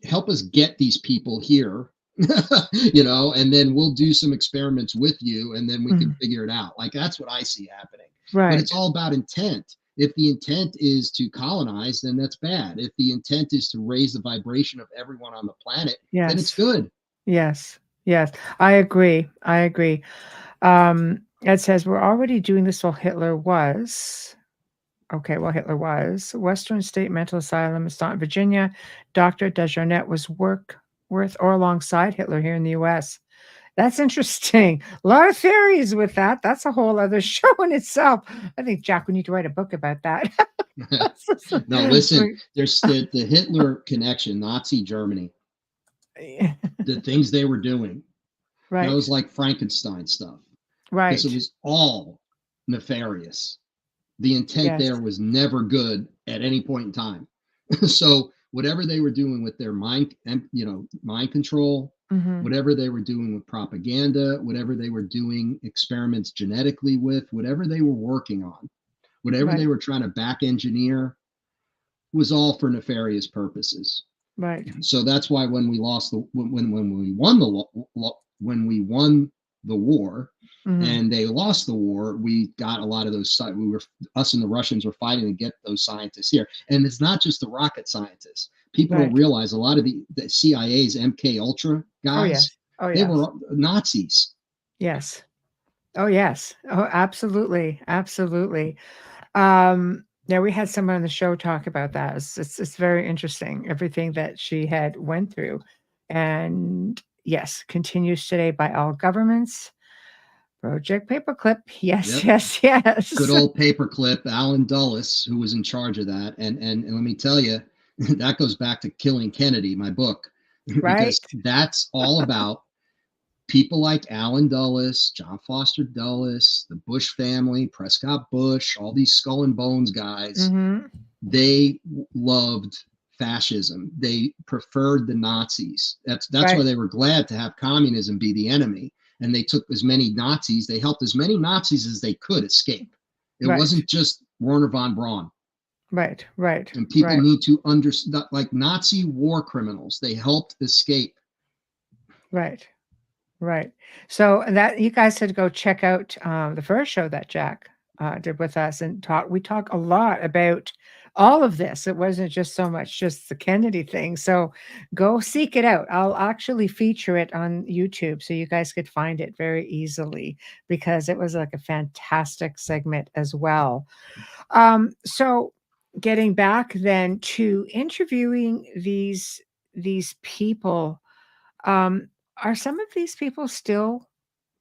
help us get these people here. And then we'll do some experiments with you, and then we can figure it out. Like, that's what I see happening. Right. But it's all about intent. If the intent is to colonize, then that's bad. If the intent is to raise the vibration of everyone on the planet, then it's good. Yes. I agree. It says we're already doing this while Hitler was. Okay, well, Hitler was. Western State Mental Asylum in Staunton, Virginia. Dr. Desrochers was work with or alongside Hitler here in the U.S. That's interesting. A lot of theories with that. That's a whole other show in itself. I think, Jack, we need to write a book about that. No, listen, there's the Hitler connection, Nazi Germany. The things they were doing. Right. That was like Frankenstein stuff. Right. Because it was all nefarious. The intent there was never good at any point in time. So whatever they were doing with their mind control, whatever they were doing with propaganda, whatever they were doing experiments genetically with, whatever they were working on, whatever they were trying to back engineer, was all for nefarious purposes. Right. So that's why when we won the war, and they lost the war, we got a lot of those. Us and the Russians were fighting to get those scientists here. And it's not just the rocket scientists. People don't realize a lot of the CIA's MK Ultra guys, they were Nazis. Yes. Oh, yes. Oh, absolutely. Yeah, we had someone on the show talk about that. It's very interesting, everything that she had went through. And yes, continues today by all governments. Project Paperclip. Yes. Good old Paperclip, Alan Dulles, who was in charge of that. And let me tell you, that goes back to Killing Kennedy, my book. Because that's all about people like Alan Dulles, John Foster Dulles, the Bush family, Prescott Bush, all these skull and bones guys. They loved fascism. They preferred the Nazis. That's why they were glad to have communism be the enemy. And they took as many Nazis, they helped as many Nazis as they could escape. It wasn't just Werner von Braun. Right. And people need to understand, like Nazi war criminals, they helped escape. Right. So that you guys had to go check out the first show that Jack did with us, and we talk a lot about all of this. It wasn't just so much just the Kennedy thing. So go seek it out. I'll actually feature it on YouTube so you guys could find it very easily, because it was like a fantastic segment as well. So getting back then to interviewing these people, are some of these people still,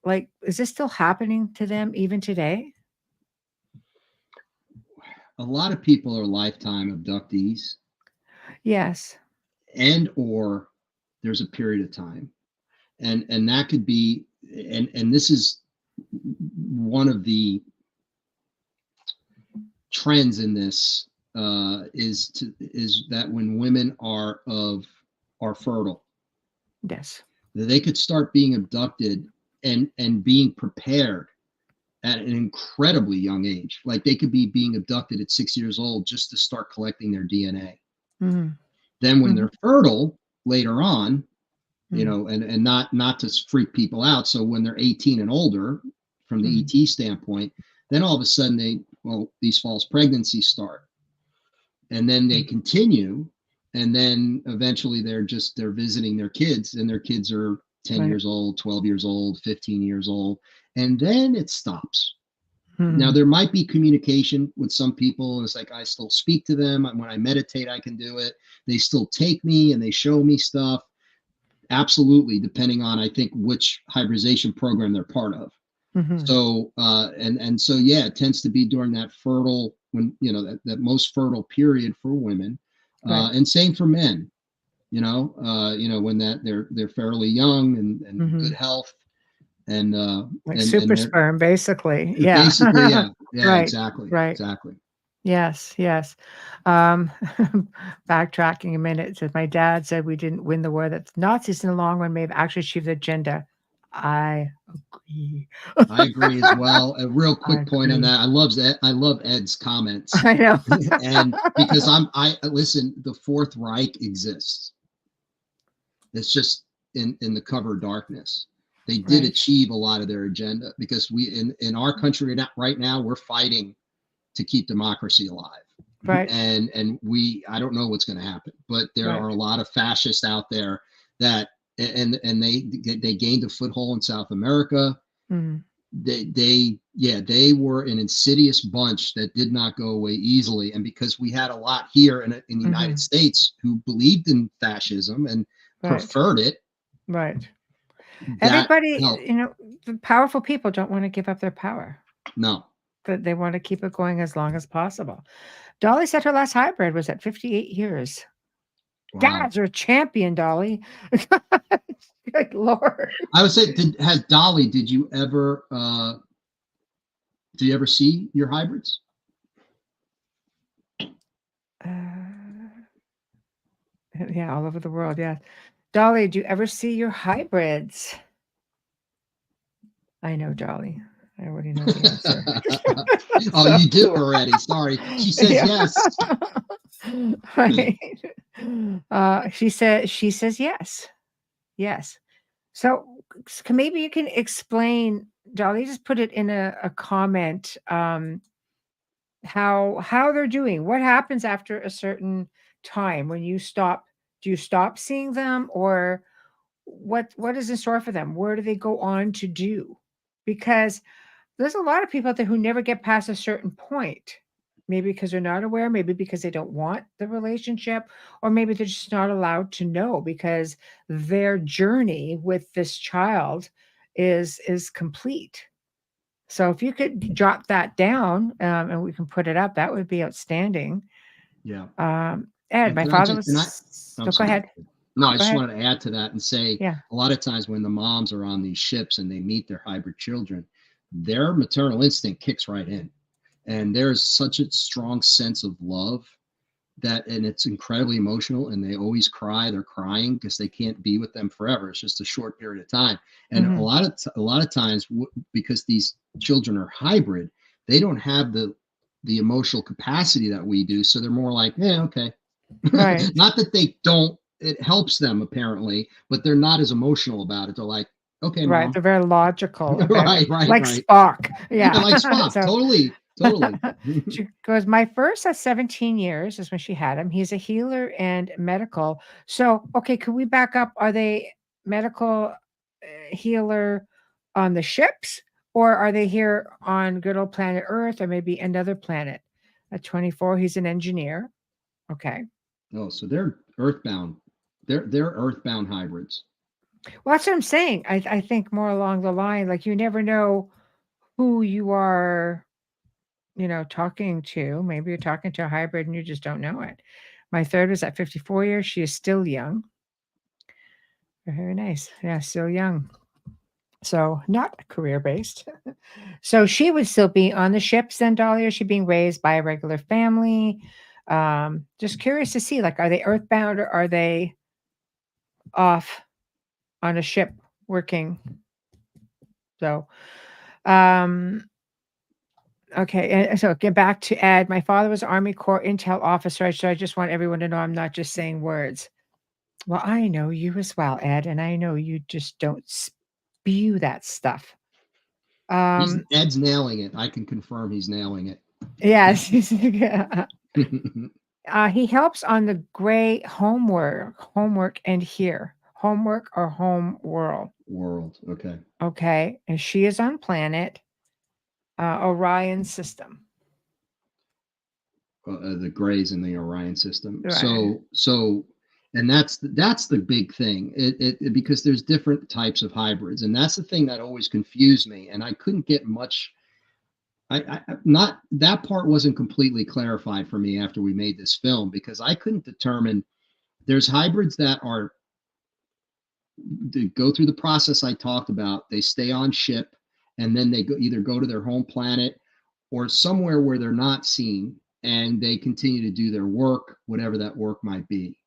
like, is this still happening to them even today? A lot of people are lifetime abductees. Yes. And or there's a period of time. And that could be, and this is one of the trends in this, is that when women are fertile, yes, they could start being abducted and being prepared at an incredibly young age. Like, they could be being abducted at 6 years old just to start collecting their DNA. Then when they're fertile later on, and not to freak people out. So when they're 18 and older, from the ET standpoint. Then all of a sudden these false pregnancies start, and then they continue, and then eventually they're visiting their kids, and their kids are 10 years old, 12 years old, 15 years old, and then it stops. Now there might be communication with some people. It's like I still speak to them. When I meditate, I can do it. They still take me and they show me stuff. Absolutely, depending on, I think, which hybridization program they're part of. So so yeah, it tends to be during that fertile, when that most fertile period for women, and same for men. When they're fairly young and good health, and like super sperm, basically. Yeah. Basically, yeah. Right. Exactly. Right. Exactly. Yes. Backtracking a minute, says my dad said we didn't win the war, that the Nazis in the long run may have actually achieved the agenda. I agree. I agree as well. A real quick point on that. I love Ed's comments. I know. And because I listen, the Fourth Reich exists. It's just in the cover of darkness. They did achieve a lot of their agenda, because we in our country right now, we're fighting to keep democracy alive. Right. And I don't know what's going to happen, but there are a lot of fascists out there that, and they gained a foothold in South America. They were an insidious bunch that did not go away easily. And because we had a lot here in the United States who believed in fascism and preferred it. Right. Everybody, the powerful people don't want to give up their power. No. But they want to keep it going as long as possible. Dolly said her last hybrid was at 58 years. Wow. Dads are a champion, Dolly. Good Lord. I would say, did you ever see your hybrids? Yeah, all over the world. Yeah. Dolly, do you ever see your hybrids? I know, Dolly. I already know the answer. Oh, you do already. Sorry. She says yes. Right. She says yes. Yes. So maybe you can explain, Dolly, just put it in a comment, how they're doing. What happens after a certain time when you stop? Do you stop seeing them, or what is in store for them? Where do they go on to do? Because there's a lot of people out there who never get past a certain point. Maybe because they're not aware, maybe because they don't want the relationship, or maybe they're just not allowed to know because their journey with this child is complete. So if you could drop that down, and we can put it up, that would be outstanding. Yeah. Ed, my father was. Go ahead. No, I just wanted to add to that and say, a lot of times when the moms are on these ships and they meet their hybrid children, their maternal instinct kicks right in. And there's such a strong sense of love and it's incredibly emotional, and they always cry. They're crying because they can't be with them forever. It's just a short period of time. And a lot of times, because these children are hybrid, they don't have the emotional capacity that we do. So they're more like, yeah, okay. Right. Not that they don't, it helps them apparently, but they're not as emotional about it. They're like, okay, Mom. Right. They're very logical. Right. Like Spock. Yeah. Like Spock. So, totally. She goes, my first at 17 years is when she had him. He's a healer and medical. So, okay, could we back up? Are they medical healer on the ships, or are they here on good old planet Earth, or maybe another planet? At 24, he's an engineer. Okay. Oh, so they're earthbound. They're earthbound hybrids. Well, that's what I'm saying. I think more along the line, like you never know who you are, talking to. Maybe you're talking to a hybrid and you just don't know it. My third was at 54 years. She is still young. Very nice. Yeah, still young. So not career-based. So she would still be on the ships then, Dolly, or is she being raised by a regular family? Just curious to see, like, are they earthbound or are they off on a ship working? So, okay. And so get back to Ed. My father was Army Corps Intel officer. So I just want everyone to know I'm not just saying words. Well, I know you as well, Ed, and I know you just don't spew that stuff. Ed's nailing it. I can confirm he's nailing it. Yes. He helps on the gray homework, and here. Homework or home world. Okay. Okay. And she is on planet Orion system. The Greys in the Orion system. Right. So, and that's the big thing. Because there's different types of hybrids, and that's the thing that always confused me, and I couldn't get much. Not that part wasn't completely clarified for me after we made this film, because I couldn't determine. There's hybrids that are they go through the process I talked about. They stay on ship, and then they either go to their home planet or somewhere where they're not seen, and they continue to do their work, whatever that work might be.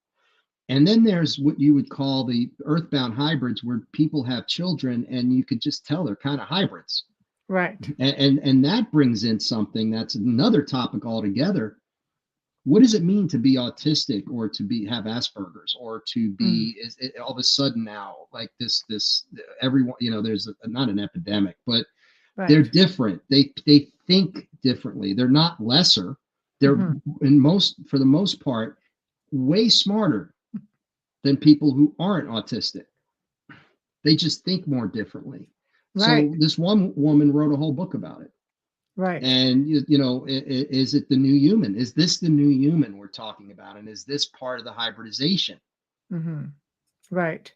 And then there's what you would call the earthbound hybrids, where people have children and you could just tell they're kind of hybrids. Right. And that brings in something that's another topic altogether. What does it mean to be autistic, or to have Asperger's, or to be is it all of a sudden now like this everyone, there's not an epidemic, but they're different. They think differently. They're not lesser. They're for the most part way smarter than people who aren't autistic. They just think more differently. Right. So this one woman wrote a whole book about it. Right. And is it the new human? Is this the new human we're talking about? And is this part of the hybridization? Right.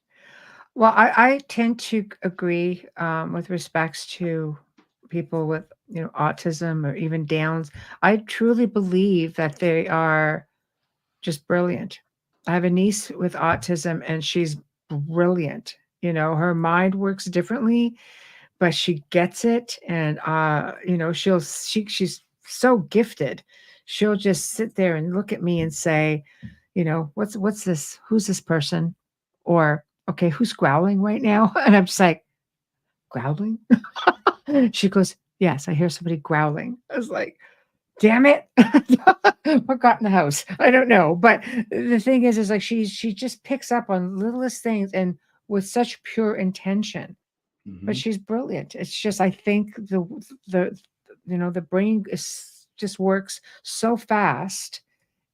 Well, I tend to agree with respects to people with autism or even Downs. I truly believe that they are just brilliant. I have a niece with autism, and she's brilliant. Her mind works differently, but she gets it, and she's so gifted. She'll just sit there and look at me and say, what's this? Who's this person? Or, okay, who's growling right now? And I'm just like, growling? She goes, yes, I hear somebody growling. I was like, damn it. What got in the house? I don't know. But the thing is like she just picks up on littlest things, and with such pure intention. But she's brilliant. It's just, I think the brain just works so fast,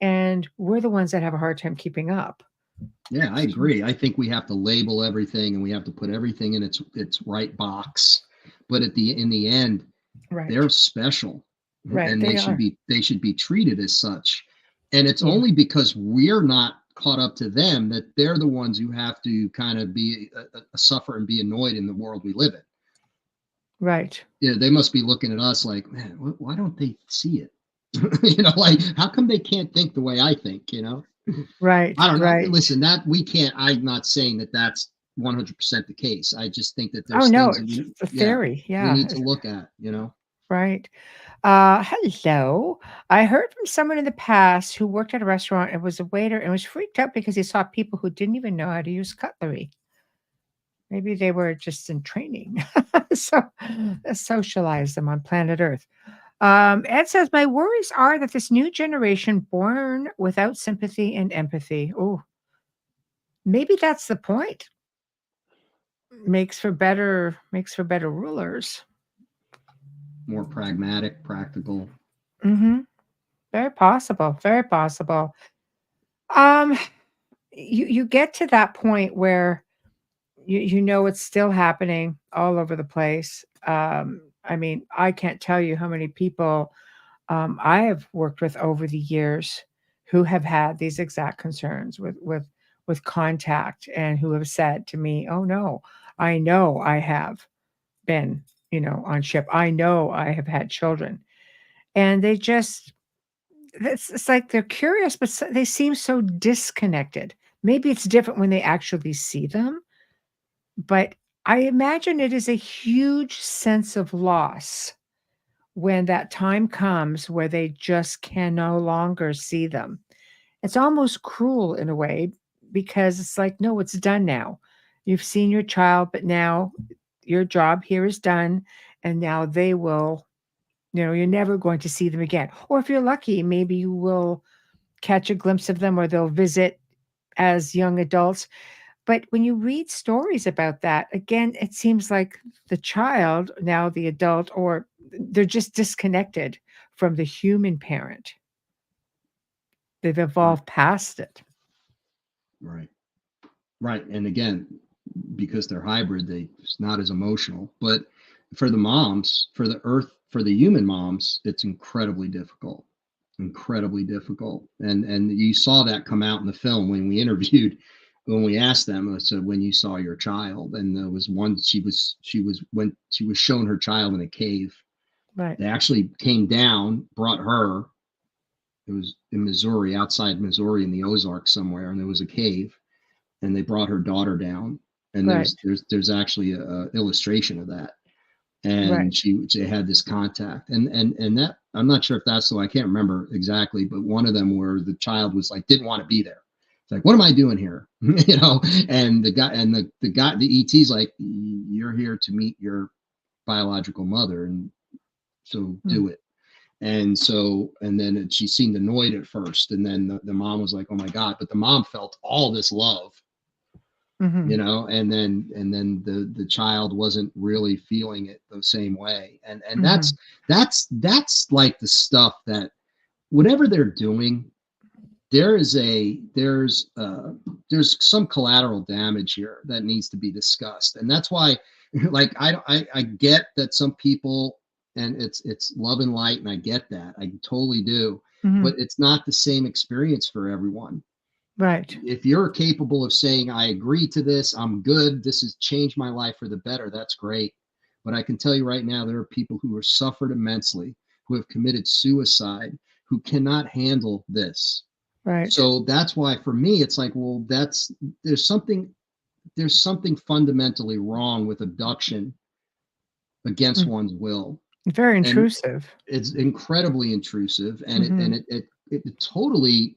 and we're the ones that have a hard time keeping up. Yeah, I agree. I think we have to label everything, and we have to put everything in its right box. But in the end, they're special, and they should be treated as such. And it's only because we're not caught up to them that they're the ones who have to kind of be suffer and be annoyed in the world we live in. Right. Yeah, they must be looking at us like, man, why don't they see it? Like, how come they can't think the way I think? Right. I don't know. Right. Listen, that we can't. I'm not saying that that's 100% the case. I just think that there's it's a theory. we need to look at. Right. Hello. I heard from someone in the past who worked at a restaurant and was a waiter and was freaked out because he saw people who didn't even know how to use cutlery. Maybe they were just in training. So socialize them on planet Earth. Ed says, my worries are that this new generation born without sympathy and empathy. Oh, maybe that's the point. Makes for better rulers. More pragmatic, practical. Very possible. Very possible. You get to that point where it's still happening all over the place. I mean, I can't tell you how many people I have worked with over the years who have had these exact concerns with contact, and who have said to me, "Oh no, I know I have been, on ship. I know I have had children," and they just it's like they're curious, but they seem so disconnected. Maybe it's different when they actually see them, but I imagine it is a huge sense of loss when that time comes where they just can no longer see them. It's almost cruel in a way, because it's like, no, it's done now. You've seen your child, but now your job here is done, and now they will, you're never going to see them again. Or if you're lucky, maybe you will catch a glimpse of them, or they'll visit as young adults. But when you read stories about that, again, it seems like the child, now the adult, or they're just disconnected from the human parent. They've Right. evolved past it. Right. Right. And again, because they're hybrid, it's not as emotional. But for the moms, for the human moms, it's incredibly difficult. Incredibly difficult. And you saw that come out in the film when we interviewed, when we asked them, I said, when you saw your child. And there was one, when she was shown her child in a cave. Right. They actually came down, brought her. It was in Missouri, outside Missouri in the Ozarks somewhere, and there was a cave, and they brought her daughter down. And Right. there's actually a illustration of that. And Right. she had this contact, and that, I'm not sure if that's so, I can't remember exactly, but one of them where the child was like, didn't want to be there. It's like, what am I doing here? And the ET's like, you're here to meet your biological mother, and so Mm. do it. And then she seemed annoyed at first, and then the mom was like, oh my God, but the mom felt all this love, Mm-hmm. and then the child wasn't really feeling it the same way. And Mm-hmm. that's like the stuff that, whatever they're doing, there's some collateral damage here that needs to be discussed. And that's why, like, I get that some people, and it's love and light, and I get that, I totally do, Mm-hmm. but it's not the same experience for everyone. Right. If you're capable of saying, I agree to this, I'm good, this has changed my life for the better, that's great. But I can tell you right now, there are people who have suffered immensely, who have committed suicide, who cannot handle this. Right. So that's why, for me, it's like, well, there's something fundamentally wrong with abduction against Mm. one's will. Very And intrusive. it's incredibly intrusive, and Mm-hmm. it totally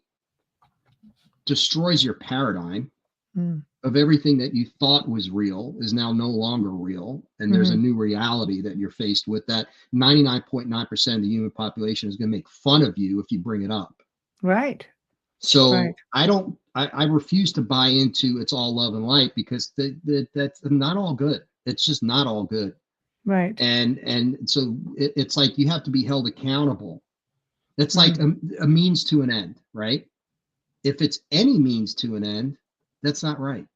destroys your paradigm Mm. of everything that you thought was real is now no longer real. And there's a Mm-hmm. new reality that you're faced with, that 99.9% of the human population is going to make fun of you if you bring it up. Right. Right. So I refuse to buy into it's all love and light, because that's not all good. It's just not all good. Right. And so it's like you have to be held accountable. It's like Mm. a means to an end, right? If it's any means to an end, that's not right.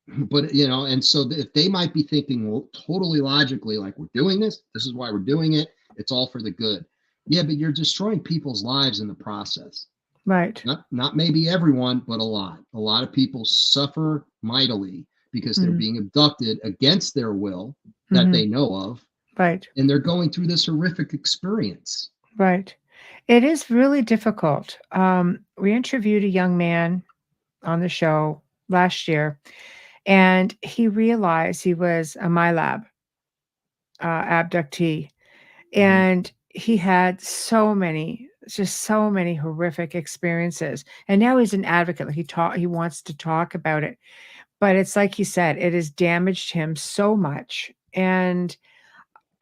But and so if they might be thinking, well, totally logically, like, we're doing this is why we're doing it, it's all for the good. Yeah, but you're destroying people's lives in the process. Right. Not maybe everyone, but a lot of people suffer mightily because they're Mm-hmm. being abducted against their will, that Mm-hmm. they know of, Right. and they're going through this horrific experience. Right. It is really difficult. We interviewed a young man on the show last year, and he realized he was a MyLab abductee, Mhm. and he had just so many horrific experiences. And now he's an advocate. Like, he wants to talk about it, but it's like he said, it has damaged him so much. And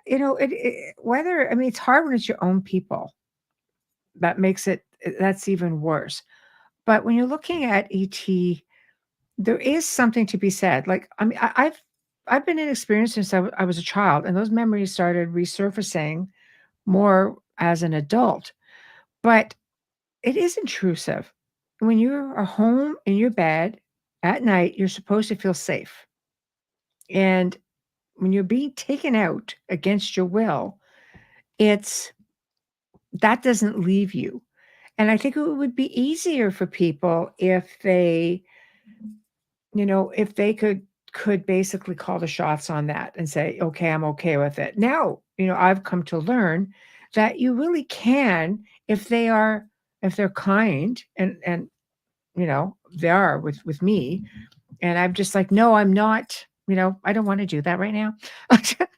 whether, I mean, it's hard when it's your own people. That's even worse. But when you're looking at ET, there is something to be said. Like, I mean, I've been in experience since I was a child, and those memories started resurfacing more as an adult. But it is intrusive. When you are home in your bed at night, you're supposed to feel safe. And when you're being taken out against your will, it's that doesn't leave you. And I think it would be easier for people if they could basically call the shots on that and say, okay, I'm okay with it. Now, I've come to learn that you really can, if they're kind, and they are with me. And I'm just like, no, I'm not, I don't want to do that right now.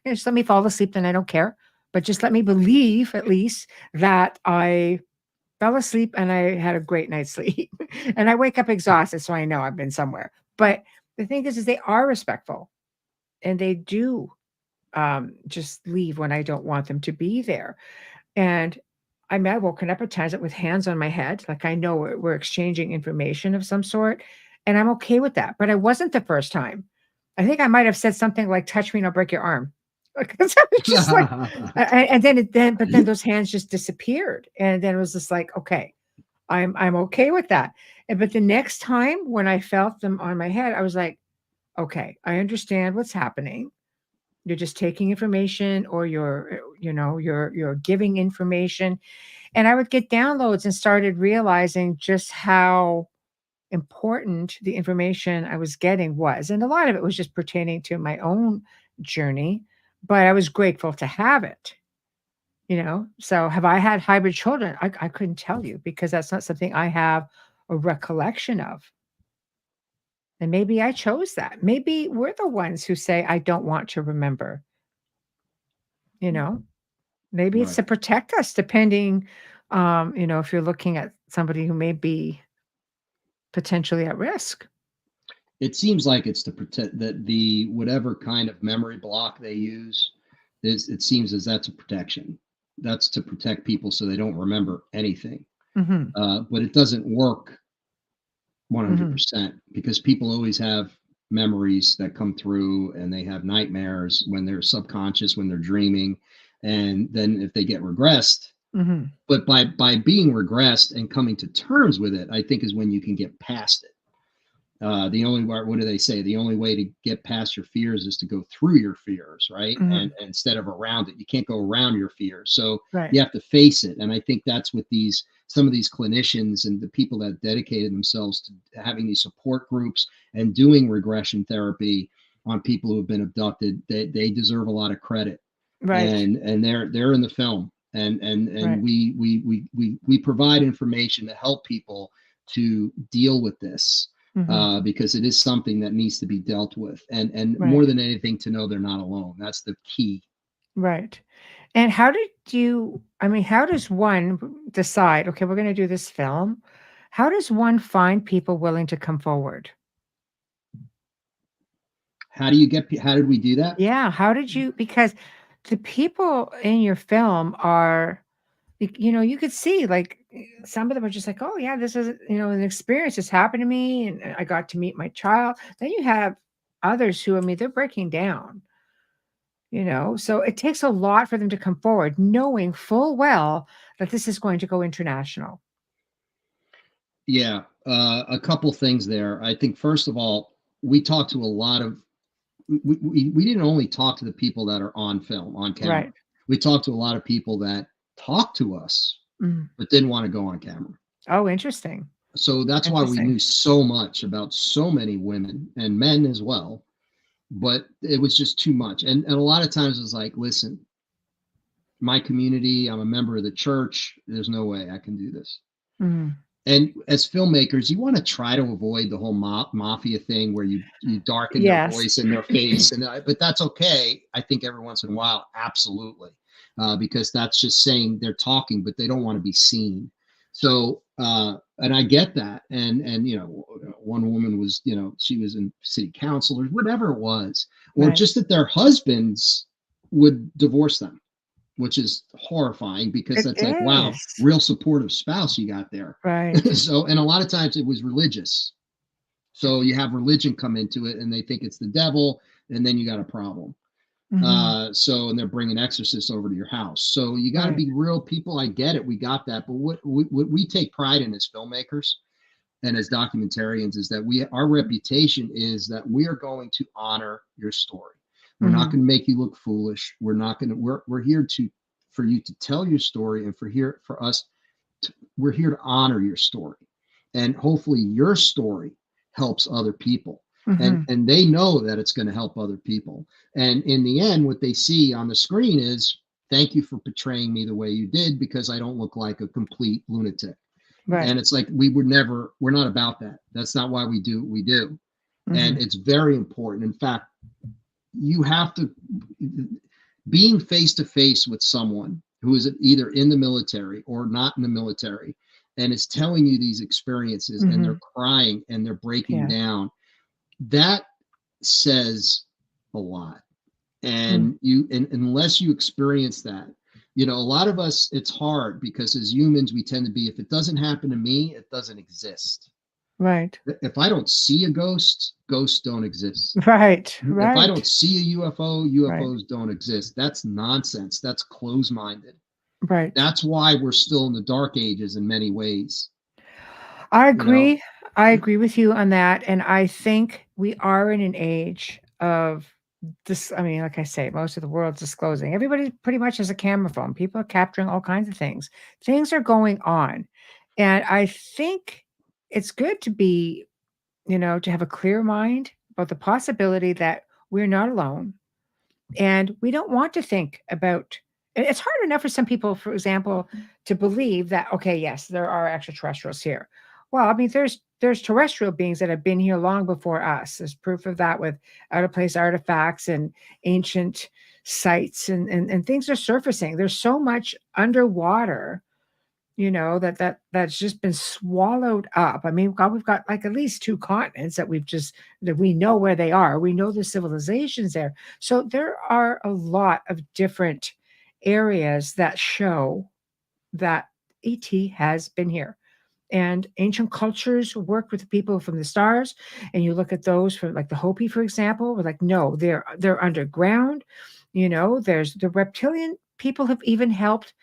Just let me fall asleep, then I don't care. But just let me believe at least that I fell asleep and I had a great night's sleep. And I wake up exhausted, so I know I've been somewhere. But the thing is they are respectful, and they do just leave when I don't want them to be there. And I mean, I've woken up at times with hands on my head, like I know we're exchanging information of some sort, And I'm okay with that. But I wasn't the first time. I think I might have said something like, touch me and I'll break your arm. Because I was just like, and but then those hands just disappeared. And then it was just like, okay, I'm okay with that. But the next time when I felt them on my head, I was like, okay, I understand what's happening. You're just taking information, or you're giving information. And I would get downloads and started realizing just how important the information I was getting was. And a lot of it was just pertaining to my own journey, but I was grateful to have it. So have I had hybrid children? I couldn't tell you, because that's not something I have a recollection of. And maybe I chose that. Maybe we're the ones who say, I don't want to remember. you know Maybe it's Right. to protect us, depending, if you're looking at somebody who may be potentially at risk. It seems like it's to protect that the whatever kind of memory block they use is, it seems as that's a protection. That's to protect people so they don't remember anything. Hmm. But it doesn't work Hmm. 100% because people always have memories that come through, and they have nightmares when they're subconscious, when they're dreaming. And then if they get regressed, Hmm. but by being regressed and coming to terms with it, I think is when you can get past it. The only what do they say? The only way to get past your fears is to go through your fears, right? And Hmm. instead of around it, you can't go around your fears. So Right. you have to face it. And I think that's what some of these clinicians and the people that dedicated themselves to having these support groups and doing regression therapy on people who have been abducted, they deserve a lot of credit. Right. And they're in the film. And Right. we provide information to help people to deal with this, Hmm. because it is something that needs to be dealt with, and more Right. than anything, to know they're not alone. That's the key. Right. And how does one decide, okay, we're going to do this film? How does one find people willing to come forward? How did we do that? Yeah. How did you, because the people in your film are, you could see, like, some of them are just like, oh yeah, this is, an experience that's happened to me, and I got to meet my child. Then you have others who, I mean, they're breaking down, so it takes a lot for them to come forward, knowing full well that this is going to go international. Yeah, a couple things there. I think first of all, we talked to a lot of we didn't only talk to the people that are on film, on camera. Right. We talked to a lot of people that talked to us Mm. but didn't want to go on camera. Oh, interesting. So that's why we Interesting. knew so much about so many women and men as well, but it was just too much. And a lot of times it was like, listen, my community, I'm a member of the church, there's no way I can do this. Mm. And as filmmakers, you want to try to avoid the whole mafia thing where you darken their Yes. voice and their face, but that's okay. I think every once in a while, absolutely, because that's just saying they're talking, but they don't want to be seen. So, and I get that. And one woman was, she was in city council or whatever it was, or Right. just that their husbands would divorce them, which is horrifying because It that's like, wow, is. real supportive spouse you got there. Right. So, and a lot of times it was religious. So you have religion come into it and they think it's the devil, and then you got a problem. Hmm. And they're bringing exorcists over to your house. So you got to Right. be real people. I get it. We got that. But what we take pride in as filmmakers and as documentarians is that our reputation is that we are going to honor your story. We're not Hmm. going to make you look foolish. We're here for you to tell your story, and for us we're here to honor your story, and hopefully your story helps other people, and Hmm. they know that it's going to help other people. And in the end, what they see on the screen is, thank you for portraying me the way you did, because I don't look like a complete lunatic. And Right. it's like, we're not about that. That's not why we do what we do. And Hmm. it's very important. In fact, you have to, being face to face with someone who is either in the military or not in the military and is telling you these experiences, and they're Hmm. crying and they're breaking Yeah. down, that says a lot. Mm. And unless you experience that, a lot of us, it's hard because as humans we tend to be, if it doesn't happen to me, it doesn't exist. Right. If I don't see a ghost, ghosts don't exist. Right. If I don't Right. see a UFO, Right. UFOs don't exist. That's nonsense. That's closed-minded. Right. That's why we're still in the dark ages in many ways. I You know, agree. I agree with you on that, and I think we are in an age of this. I mean, like I say, most of the world's disclosing. Everybody pretty much has a camera phone. People are capturing all kinds of things. Things are going on, and I think it's good to be, to have a clear mind about the possibility that we're not alone, and we don't want to think about it's hard enough for some people, for example, to believe that, okay, yes, there are extraterrestrials here. Well, I mean, there's terrestrial beings that have been here long before us. There's proof of that with out of place artifacts and ancient sites, and things are surfacing. There's so much underwater, that's just been swallowed up. I mean, God, we've got like at least two continents that we know where they are. We know the civilizations there. So there are a lot of different areas that show that ET has been here. And ancient cultures worked with the people from the stars. And you look at those from like the Hopi, for example, we're like, no, they're underground. There's the reptilian people have even helped.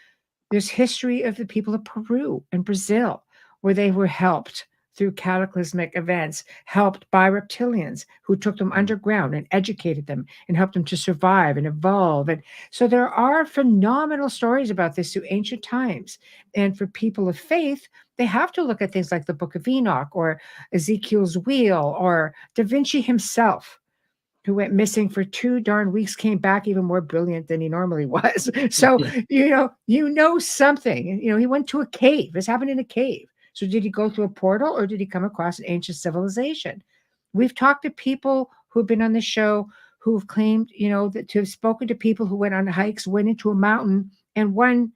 There's history of the people of Peru and Brazil where they were helped through cataclysmic events, helped by reptilians who took them underground and educated them and helped them to survive and evolve. And so there are phenomenal stories about this through ancient times. And for people of faith, they have to look at things like the Book of Enoch or Ezekiel's Wheel or Da Vinci himself, who went missing for 2 darn weeks, came back even more brilliant than he normally was. So, yeah. Something. He went to a cave. This happened in a cave. So did he go through a portal or did he come across an ancient civilization? We've talked to people who've been on the show who've claimed, that to have spoken to people who went on hikes, went into a mountain, and one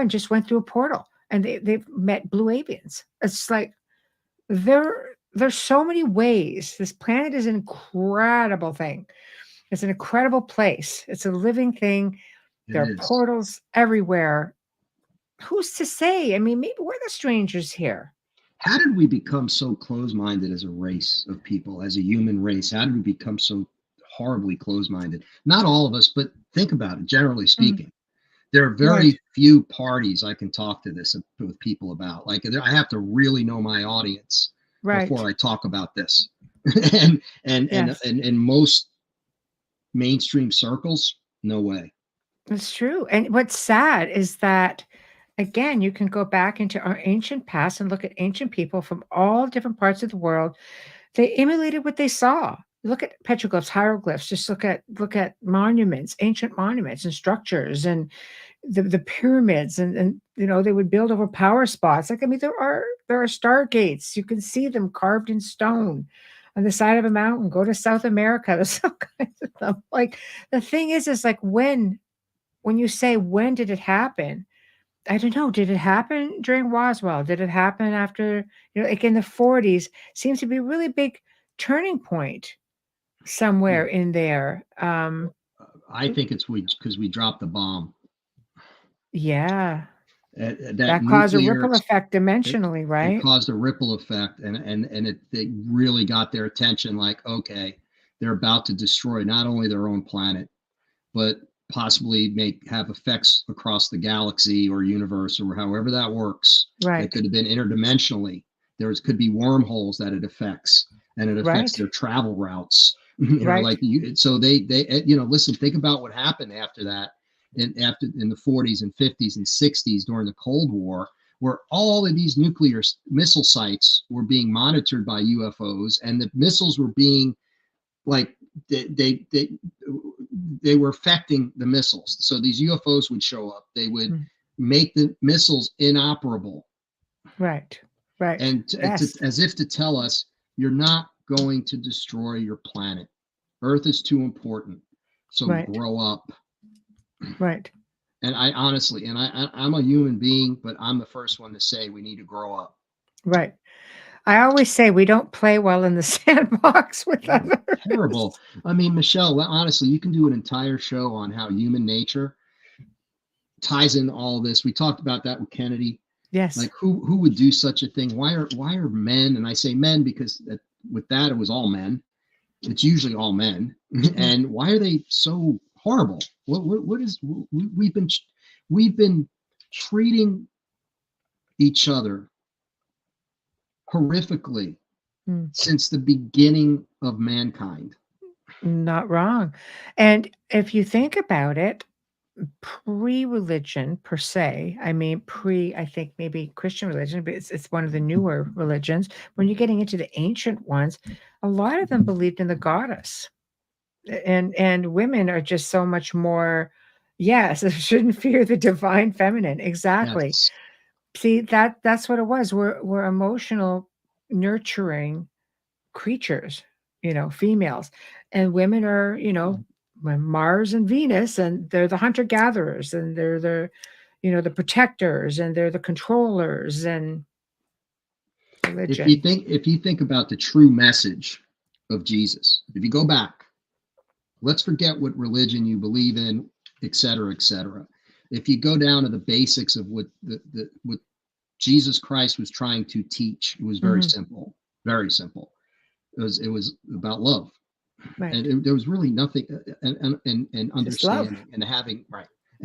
just went through a portal and they've met blue avians. It's like, there's so many ways. This planet is an incredible thing. It's an incredible place. It's a living thing. It There are is. portals everywhere. Who's to say? I mean, maybe we're the strangers here. How did we become so closed-minded as a race of people, as a human race? How did we become so horribly closed-minded? Not all of us, but think about it, generally Mm, speaking. There are right, very few parties I can talk to this with people about. Like I have to really know my audience before right. I talk about this. And Yes, in most mainstream circles, no way. it's true. And what's sad is that, again, you can go back into our ancient past and look at ancient people from all different parts of the world. They emulated what they saw. Look at petroglyphs, hieroglyphs. Just look at monuments, ancient monuments and structures, and the pyramids, and they would build over power spots. Like, I mean, there are stargates. You can see them carved in stone on the side of a mountain. Go to South America. There's all kinds of them. Like, the thing is like when you say when did it happen? I don't know. Did it happen during Roswell? Did it happen after, like in the 40s? Seems to be a really big turning point Yeah. somewhere in there. I think it's because we dropped the bomb. Yeah, That that caused a nuclear ripple effect it, dimensionally, it right? caused a ripple effect, and it really got their attention. Like, okay, they're about to destroy not only their own planet, but possibly have effects across the galaxy or universe or however that works. That Right, could have been interdimensionally. Could be wormholes that it affects, and it affects right, their travel routes. right, Like so they listen. Think about what happened after that, in the 40s and 50s and 60s during the Cold War, where all of these nuclear missile sites were being monitored by UFOs, and the missiles were being like they were affecting the missiles. So these UFOs would show up. They would mm, make the missiles inoperable, right, right. and Yes, as if to tell us, you're not going to destroy your planet. Earth is too important. So right, grow up. right, And I honestly, I'm a human being, but I'm the first one to say we need to grow up. right. I always say we don't play well in the sandbox with Oh, others. terrible. I mean, Michelle, honestly, you can do an entire show on how human nature ties in all this. We talked about that with Kennedy. Yes. Like who would do such a thing? Why are men, and I say men because with that it was all men. It's usually all men. And why are they so horrible? What is we've been treating each other horrifically Mm. since the beginning of mankind. Not wrong. And if you think about it, pre-religion per se, I mean, I think maybe Christian religion, but it's one of the newer religions. When you're getting into the ancient ones, a lot of them believed in the goddess. And women are just so much more, yes, shouldn't fear the divine feminine. Exactly. Yes. See, that's what it was. We're emotional, nurturing creatures, females. And women are, Mars and Venus, and they're the hunter gatherers, and they're the protectors, and they're the controllers, and religion. If you think about the true message of Jesus, if you go back, let's forget what religion you believe in, et cetera, et cetera. If you go down to the basics of what what Jesus Christ was trying to teach, it was very simple, very simple. It was about love, Right. and there was really nothing, and Just love. understanding and having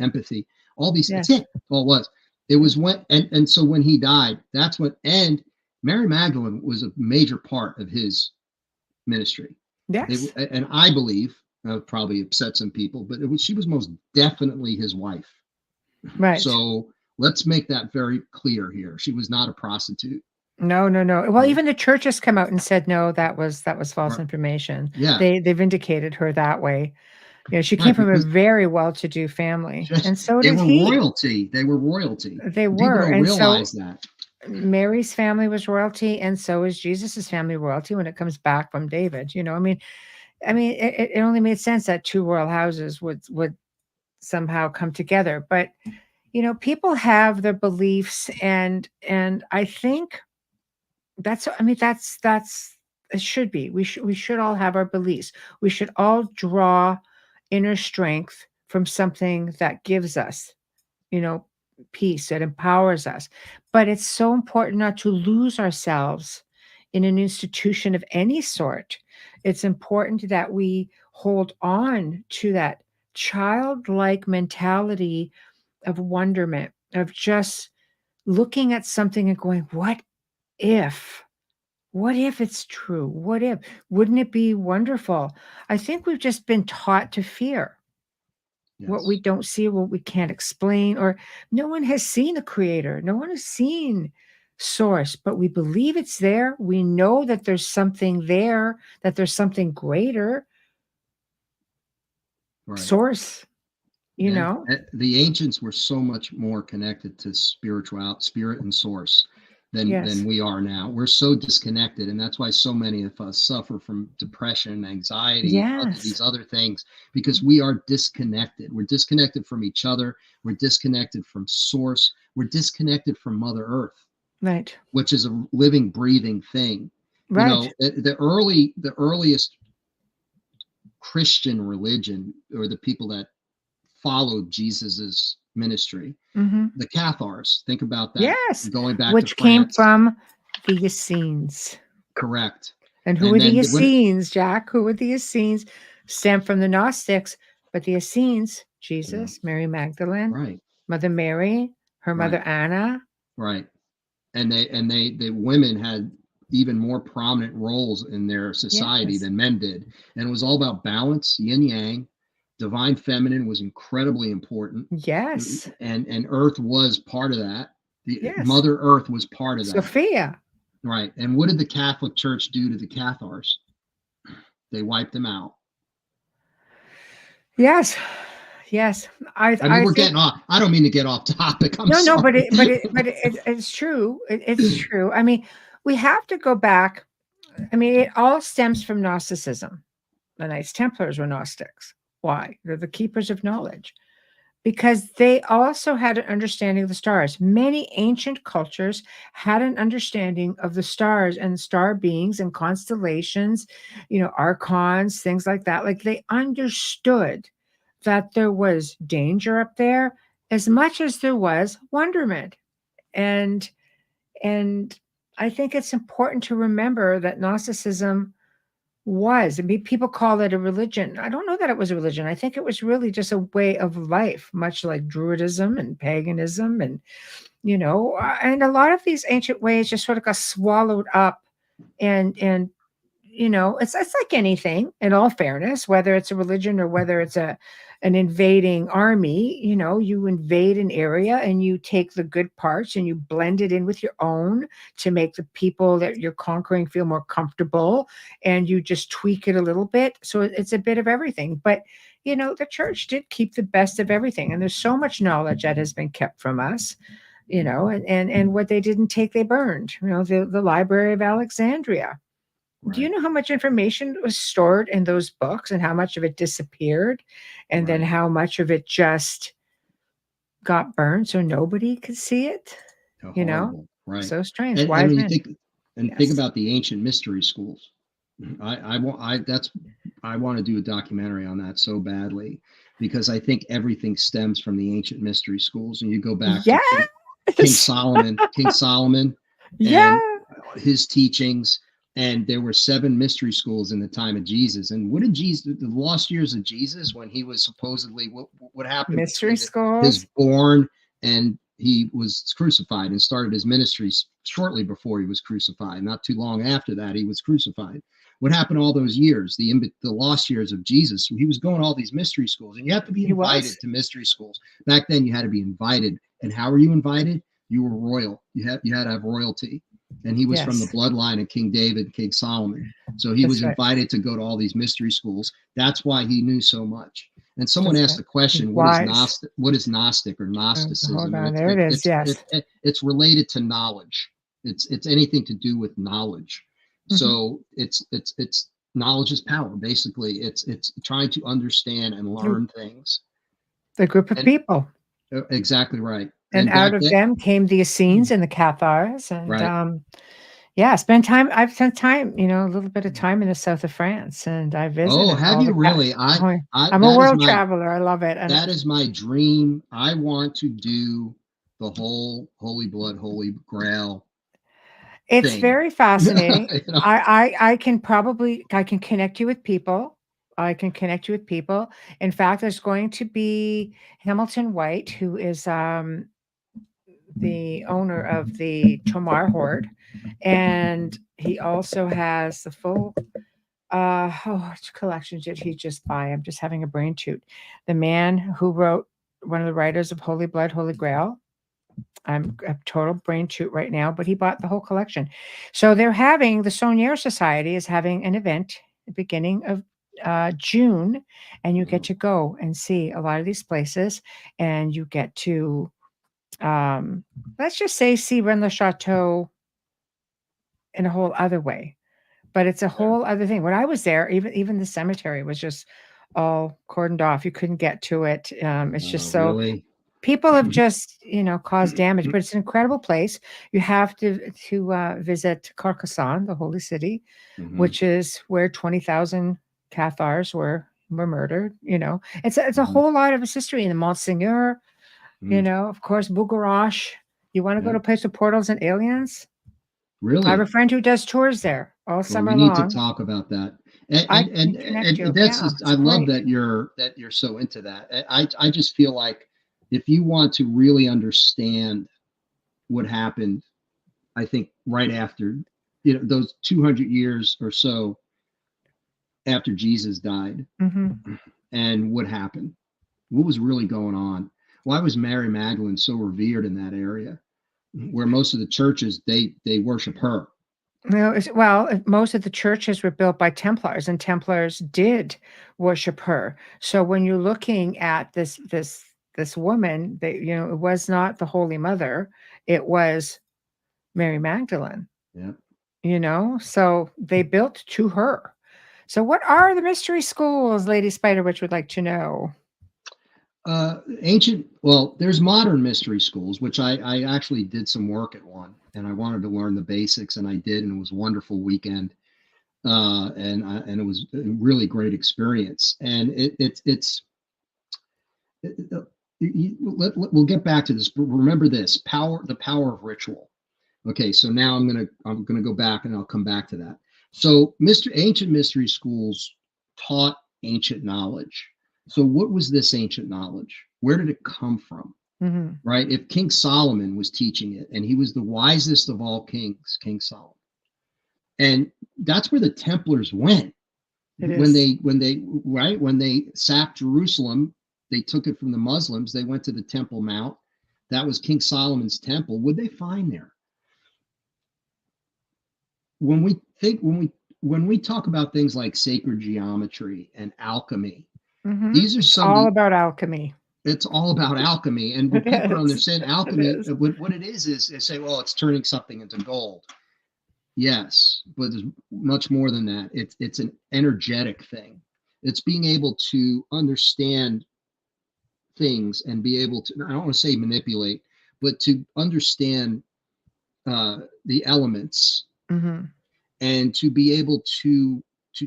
empathy. All these, Yes. that's it. All it was. It was when, and so when he died, that's when, and Mary Magdalene was a major part of his ministry. Yes. And I believe, probably upset some people, but she was most definitely his wife. Right. So let's make that very clear here. She was not a prostitute. No. Well, even the church has come out and said, no, that was false information. Yeah. They vindicated her that way. She came from a very well-to-do family, and so did he. Royalty. They were royalty. They People were, don't and realize so that. Mary's family was royalty, and so is Jesus's family royalty when it comes back from David. I mean, it only made sense that two royal houses would somehow come together. But people have their beliefs, and I think that's it should be. We should all have our beliefs. We should all draw inner strength from something that gives us, peace, that empowers us. But it's so important not to lose ourselves in an institution of any sort. It's important that we hold on to that childlike mentality of wonderment, of just looking at something and going, if? What if it's true? What if? Wouldn't it be wonderful? I think we've just been taught to fear what we don't see, what we can't explain, or no one has seen the creator. No one has seen source, but we believe it's there. We know that there's something there, that there's something greater. Right. Source, know. The ancients were so much more connected to spirit and source than we are now. We're so disconnected, and that's why so many of us suffer from depression, anxiety, these other things, because we are disconnected. We're disconnected from each other. We're disconnected from source. We're disconnected from Mother Earth, right? Which is a living, breathing thing. Right. The earliest Christian religion, or the people that followed Jesus's ministry, the Cathars. Think about that. Yes, going back which to France. came from the Essenes. Correct. And who are the Essenes, Jack? Who are the Essenes? Stemmed from the Gnostics, but the Essenes, Jesus, Mary Magdalene, right, Mother Mary, her mother Anna, right, and the women had even more prominent roles in their society than men did, and it was all about balance, yin yang. Divine feminine was incredibly important. Yes. And Earth was part of that. Mother Earth was part of that. Sophia. Right. And what did the Catholic Church do to the Cathars? They wiped them out. Yes. I mean, we're getting off. I don't mean to get off topic. I'm sorry. but it's true. It's true. I mean, we have to go back. I mean, it all stems from Gnosticism. The Knights Templars were Gnostics. Why? They're the keepers of knowledge, because they also had an understanding of the stars. Many ancient cultures had an understanding of the stars and star beings and constellations, archons, things like that. Like, they understood that there was danger up there as much as there was wonderment. And I think it's important to remember that Gnosticism was. I mean, people call it a religion. I don't know that it was a religion. I think it was really just a way of life, much like Druidism and paganism, and and a lot of these ancient ways just sort of got swallowed up, and it's like anything, in all fairness, whether it's a religion or whether it's an invading army. You invade an area and you take the good parts and you blend it in with your own to make the people that you're conquering feel more comfortable, and you just tweak it a little bit, so it's a bit of everything. But the church did keep the best of everything, and there's so much knowledge that has been kept from us. And what they didn't take, they burned. The Library of Alexandria. Right. Do you know how much information was stored in those books and how much of it disappeared, and then how much of it just got burned so nobody could see it? Horrible. Right. So strange. And Wise when you men. think about the ancient mystery schools, I want to do a documentary on that so badly, because I think everything stems from the ancient mystery schools. And you go back to King Solomon, Yeah. and his teachings. And there were 7 mystery schools in the time of Jesus. And what did Jesus, the lost years of Jesus, when he was supposedly, what happened? Mystery schools. His born and he was crucified, and started his ministry shortly before he was crucified. Not too long after that, he was crucified. What happened all those years, the lost years of Jesus? He was going to all these mystery schools, and you have to be invited to mystery schools. Back then, you had to be invited. And how were you invited? You were royal. You had to have royalty. And he was from the bloodline of King David and King Solomon. So he was invited to go to all these mystery schools. That's why he knew so much. And someone asked the question, what is Gnostic or Gnosticism? Hold on, there it is. Yes. It's related to knowledge. It's anything to do with knowledge. So it's knowledge is power. Basically, it's trying to understand and learn things. The group of people. Exactly right. And out of them came the Essenes and the Cathars. And I've spent time, a little bit of time in the south of France, and I visited. Oh, have you really? I'm a world traveler. I love it. That is my dream. I want to do the whole Holy Blood, Holy Grail. It's very fascinating. I can connect you with people. In fact, there's going to be Hamilton White, who is the owner of the Tomar Horde, and he also has the full which collection did he just buy? I'm just having a brain shoot. The man who wrote, one of the writers of Holy Blood, Holy Grail. I'm a total brain shoot right now, but he bought the whole collection. So the Saunière Society is having an event at the beginning of June, and you get to go and see a lot of these places, and you get to let's just say see Rennes-le-Château in a whole other way. But it's a whole other thing. When I was there, even the cemetery was just all cordoned off. You couldn't get to it. It's just so really? People have just caused damage, but it's an incredible place. You have to visit Carcassonne, the holy city, which is where 20,000 Cathars were murdered. It's a whole lot of history in the Monseigneur. Of course, Bougueroche. You want to go to a place with portals and aliens? Really? I have a friend who does tours there all summer long. We need to talk about that. And that's I love that you're so into that. I just feel like if you want to really understand what happened, I think right after those 200 years or so after Jesus died, and what happened, what was really going on. Why was Mary Magdalene so revered in that area, where most of the churches they worship her? Well, most of the churches were built by Templars, and Templars did worship her. So when you're looking at this woman, it was not the Holy Mother; it was Mary Magdalene. Yeah. So they built to her. So what are the mystery schools, Lady Spiderwitch would like to know? There's modern mystery schools, which I actually did some work at one, and I wanted to learn the basics, and I did, and it was a wonderful weekend, and it was a really great experience. And we'll get back to this, but remember this: the power of ritual. Okay, so now I'm gonna go back and I'll come back to that. So, ancient mystery schools taught ancient knowledge. So, what was this ancient knowledge? Where did it come from? Mm-hmm. Right? If King Solomon was teaching it, and he was the wisest of all kings, King Solomon, and that's where the Templars went It when is. when they sacked Jerusalem. They took it from the Muslims. They went to the Temple Mount. That was King Solomon's temple. What did they find there? When we talk about things like sacred geometry and alchemy, Mm-hmm. these are It's some of all the about alchemy. it's all about alchemy. And what It people don't is. understand, It alchemy, is. what it is they say, well, it's turning something into gold. Yes, but there's much more than that. It's an energetic thing. It's being able to understand things and be able to, I don't want to say manipulate, but to understand the elements, Mm-hmm. and to be able to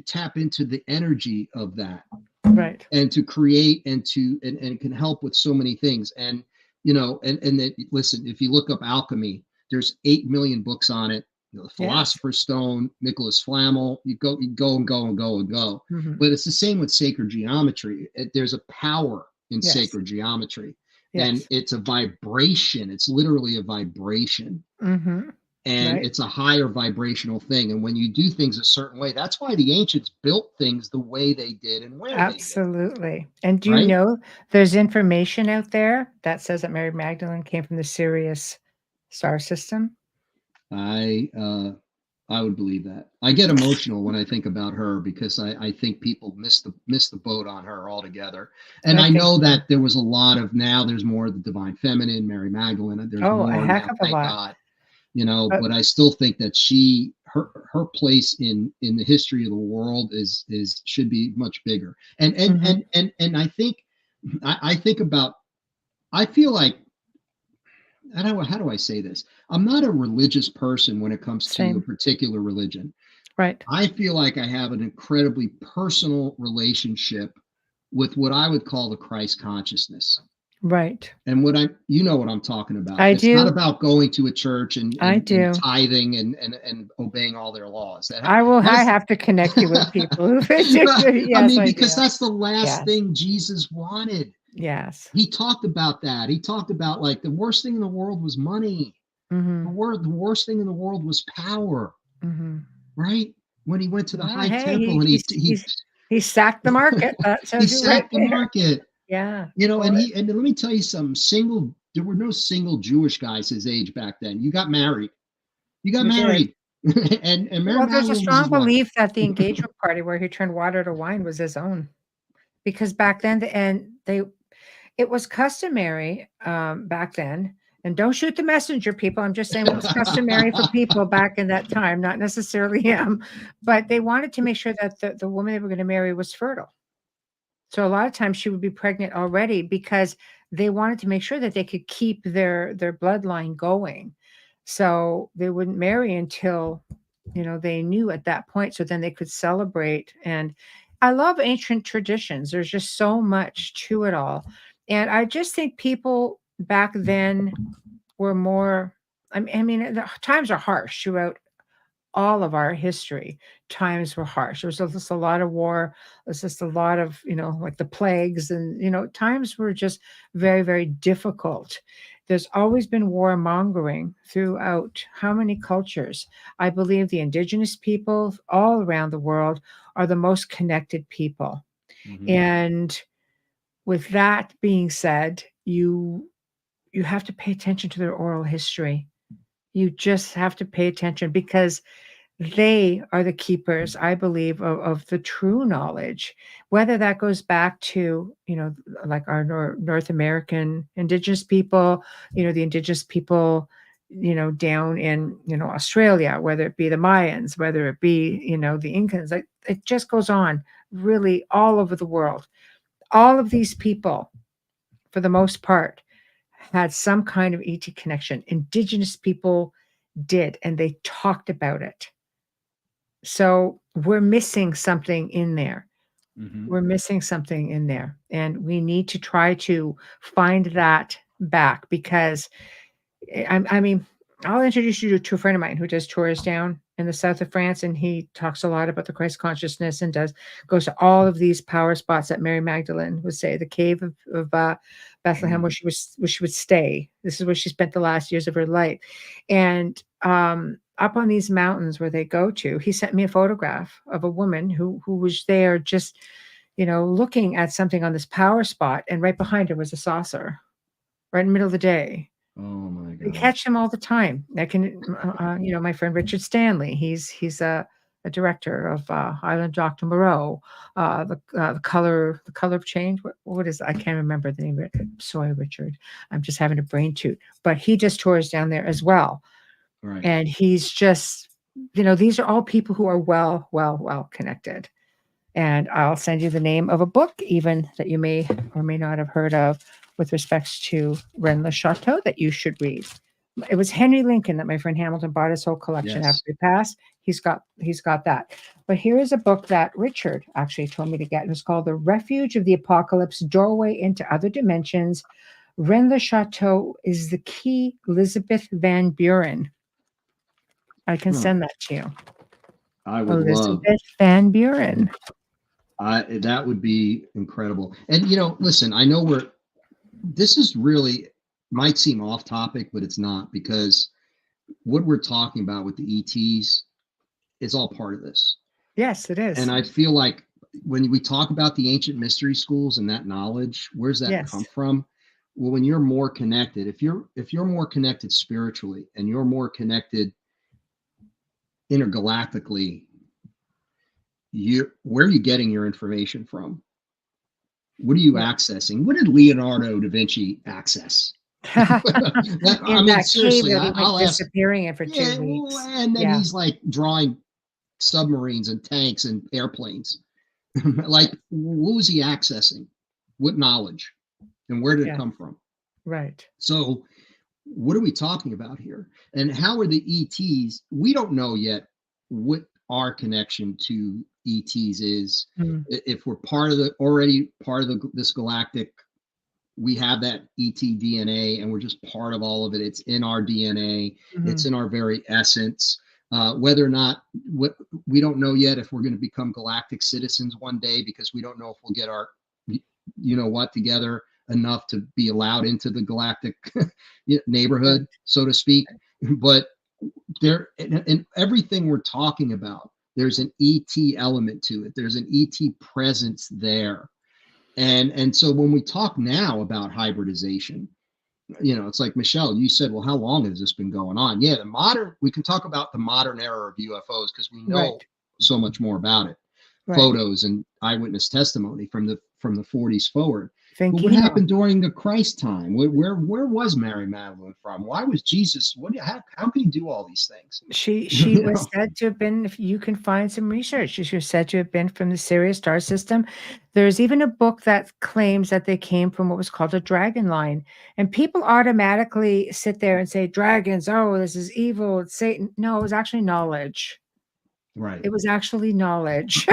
tap into the energy of that, Right. and to create, and it can help with so many things. And and then listen, if you look up alchemy, there's 8 million books on it. The Yes. Philosopher's Stone, Nicholas Flamel, you go and go and go and go. Mm-hmm. But it's the same with sacred geometry. There's a power in Yes. sacred geometry, and Yes. it's a vibration. It's literally a vibration, Mm-hmm. and Right. it's a higher vibrational thing. And when you do things a certain way, that's why the ancients built things the way they did and where they did, Absolutely. And do you right? know there's information out there that says that Mary Magdalene came from the Sirius star system? I would believe that. I get emotional when I think about her, because I think people miss the boat on her altogether. And I I think know so. that there was a lot of, now there's more of the divine feminine, Mary Magdalene. There's Oh, a more heck now, of a thank lot. God. But But I still think that her place in the history of the world is should be much bigger. mhm, And I think about, I feel like, how do I say this? I'm not a religious person when it comes to a same. particular religion. Right. I feel like I have an incredibly personal relationship with what I would call the Christ consciousness. Right. And you know what I'm talking about. I It's not do. about going to a church I and do. tithing and obeying all their laws. I That's have to connect you with people who I yes, mean, I because do. that's the last Yes. thing Jesus wanted. Yes. He talked about that. He talked about, like, the worst thing in the world was money. Mhm. The worst thing in the world was power, Mhm. right? When he went to the Well, high hey, temple and he sacked the market. That he tells you right sacked the there. market, Yeah. and Well, let me tell you something. There were no single Jewish guys his age back then. You got married. You got we did. married. And Mary Well, there's a Magdalene was his strong wife. belief that the engagement party where he turned water to wine was his own. Because back then, it was customary, back then, and don't shoot the messenger, people. I'm just saying what was customary for people back in that time, not necessarily him, but they wanted to make sure that the woman they were gonna marry was fertile. So a lot of times she would be pregnant already because they wanted to make sure that they could keep their bloodline going. So they wouldn't marry until, they knew at that point, so then they could celebrate. And I love ancient traditions. There's just so much to it all. And I just think people back then were more, I mean, the times are harsh throughout all of our history. Times were harsh. There was just a lot of war. There's just a lot of, like the plagues, and, times were just very, very difficult. There's always been warmongering throughout how many cultures? I believe the indigenous people all around the world are the most connected people. Mhm. And with that being said, you have to pay attention to their oral history. You just have to pay attention because they are the keepers, I believe, of the true knowledge, whether that goes back to, like our North American indigenous people, the indigenous people, down in, Australia, whether it be the Mayans, whether it be, the Incans, like it just goes on really all over the world. All of these people, for the most part, had some kind of ET connection. Indigenous people did, and they talked about it. So we're missing something in there. We're missing something in there, and we need to try to find that back because I mean, I'll introduce you to a friend of mine who does tours down in the south of France, and he talks a lot about the Christ consciousness and goes to all of these power spots that Mary Magdalene would say, the cave of Bethlehem, where she would stay. This is where she spent the last years of her life, and up on these mountains where they go to, he sent me a photograph of a woman who was there just, looking at something on this power spot, and right behind her was a saucer, right in the middle of the day. Oh my We God. catch them all the time. I can, my friend Richard Stanley. He's a director of Island Dr. Moreau. The color of change. What is? I can't remember the name of it. Sorry, Richard. I'm just having a brain toot. But he just tours down there as well. Right. And he's just, these are all people who are well connected. And I'll send you the name of a book, even that you may or may not have heard of, with respects to Rennes Chateau, that you should read. It was Henry Lincoln that my friend Hamilton bought his whole collection after he passed. He's got that. But here is a book that Richard actually told me to get. It was called The Refuge of the Apocalypse, Doorway into Other Dimensions. Rennes Chateau is the key, Elizabeth Van Buren. I can send that to you. I would Elizabeth Van Buren. That would be incredible. And listen, I know this is really might seem off topic, but it's not, because what we're talking about with the ETs is all part of this. Yes, it is. And I feel like when we talk about the ancient mystery schools and that knowledge, where's that come from? Well, when you're more connected, if you're more connected spiritually and you're more connected intergalactically, where are you getting your information from? What are you accessing? What did Leonardo da Vinci access? Seriously, I'll disappearing it for 2 weeks. And then he's like drawing submarines and tanks and airplanes. Like, what was he accessing? What knowledge? And where did it come from? Right. So what are we talking about here? And how are the ETs? We don't know yet what our connection to ETs is. If we're already part of this galactic, we have that ET DNA, and we're just part of all of it. It's in our DNA. It's in our very essence. Whether or not, we don't know yet if we're going to become galactic citizens one day, because we don't know if we'll get our, together enough to be allowed into the galactic neighborhood, so to speak. But there, in everything we're talking about, there's an ET element to it. There's an ET presence there. And so when we talk now about hybridization, it's like, Michelle, you said, well, how long has this been going on? Yeah, we can talk about the modern era of UFOs because we know so much more about it. Photos and eyewitness testimony from the 40s forward. But what happened during the Christ time? Where was Mary Magdalene from? Why was Jesus? How can you do all these things? She was said to have been, if you can find some research, she was said to have been from the Sirius star system. There's even a book that claims that they came from what was called a dragon line. And people automatically sit there and say, dragons, oh, this is evil, it's Satan. No, it was actually knowledge. Right. It was actually knowledge.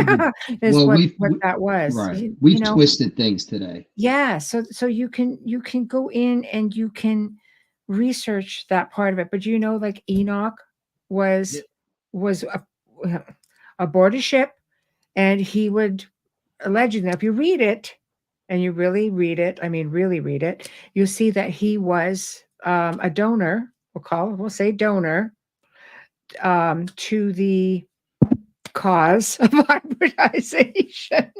Is what that was. Right. We've twisted things today. Yeah. So you can go in and you can research that part of it. But like Enoch was aboard a ship, and he would allegedly, if you read it and you really read it, really read it, you'll see that he was a donor. We'll say donor to the cause of hybridization.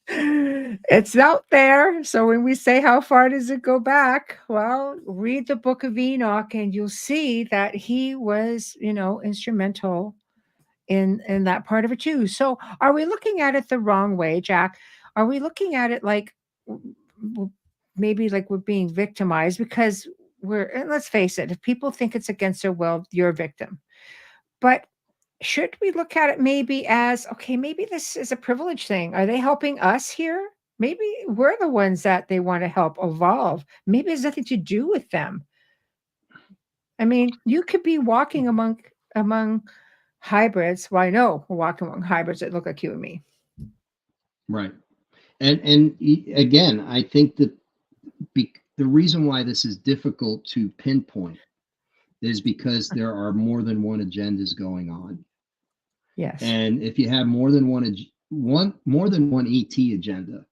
It's out there. So when we say, how far does it go back? Well, read the book of Enoch and you'll see that he was, instrumental in that part of it too. So are we looking at it the wrong way, Jack? Are we looking at it like maybe like we're being victimized because and let's face it, if people think it's against their will, you're a victim. But should we look at it maybe as, okay, maybe this is a privilege thing? Are they helping us here? Maybe we're the ones that they want to help evolve. Maybe it has nothing to do with them. You could be walking among hybrids. Well, I know we're walking among hybrids that look like you and me. Right. Again, I think that the reason why this is difficult to pinpoint is because there are more than one agendas going on. Yes. And if you have more than more than one ET agenda,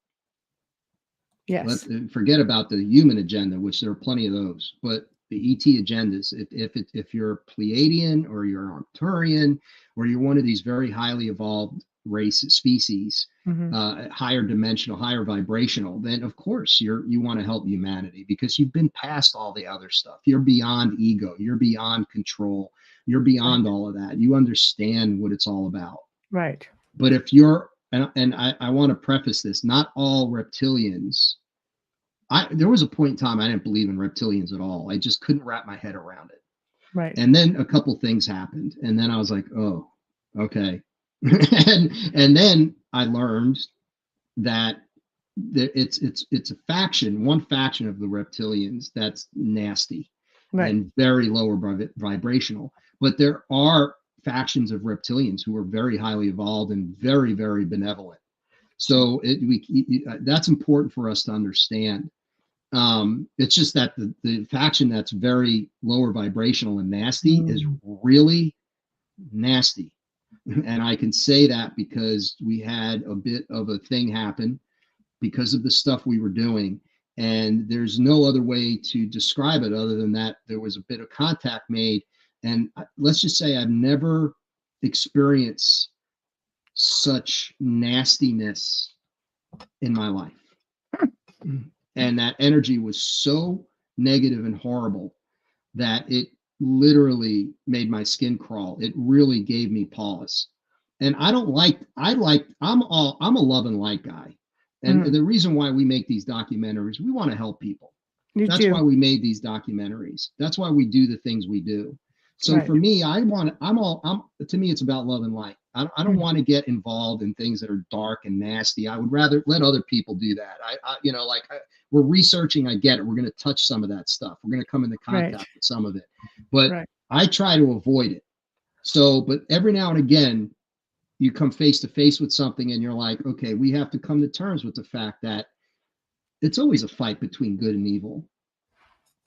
Yes. forget about the human agenda, which there are plenty of those, but the ET agendas, if you're Pleiadian or you're Arcturian or you're one of these very highly evolved species, higher dimensional, higher vibrational, then of course you want to help humanity because you've been past all the other stuff. You're beyond ego, you're beyond control, you're beyond all of that. You understand what it's all about. Right. But if you're, and I want to preface this, not all reptilians. There was a point in time I didn't believe in reptilians at all. I just couldn't wrap my head around it. Right. And then a couple things happened, and then I was like, oh, okay. and then I learned that it's a faction, one faction of the reptilians that's nasty and very lower vibrational. But there are factions of reptilians who are very highly evolved and very, very benevolent. So that's important for us to understand. It's just that the faction that's very lower vibrational and nasty is really nasty. And I can say that because we had a bit of a thing happen because of the stuff we were doing. And there's no other way to describe it other than that there was a bit of contact made. And let's just say I've never experienced such nastiness in my life. And that energy was so negative and horrible that it literally made my skin crawl. It really gave me pause. And I'm a love and light guy. And the reason why we make these documentaries, we want to help people. That's why we made these documentaries. That's why we do the things we do. So for me, to me, it's about love and light. I don't want to get involved in things that are dark and nasty. I would rather let other people do that. We're researching. I get it. We're going to touch some of that stuff. We're going to come into contact with some of it, but I try to avoid it. So, but every now and again, you come face to face with something and you're like, okay, we have to come to terms with the fact that it's always a fight between good and evil.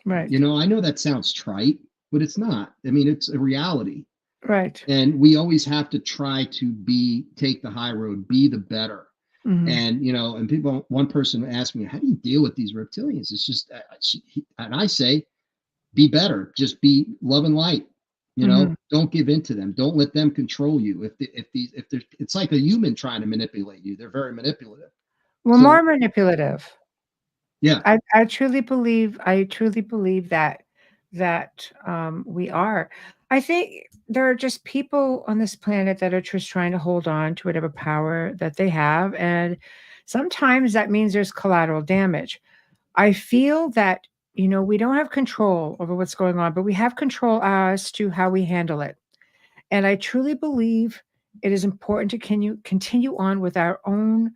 Right. I know that sounds trite, but it's not. I mean, it's a reality. Right. And we always have to try to take the high road, be the better. And, and one person asked me, how do you deal with these reptilians? It's just, and I say, be better, just be love and light, don't give in to them. Don't let them control you. It's like a human trying to manipulate you. They're very manipulative. Well, more manipulative. Yeah. I truly believe that we are. I think there are just people on this planet that are just trying to hold on to whatever power that they have. And sometimes that means there's collateral damage. I feel that, we don't have control over what's going on, but we have control as to how we handle it. And I truly believe it is important to continue on with our own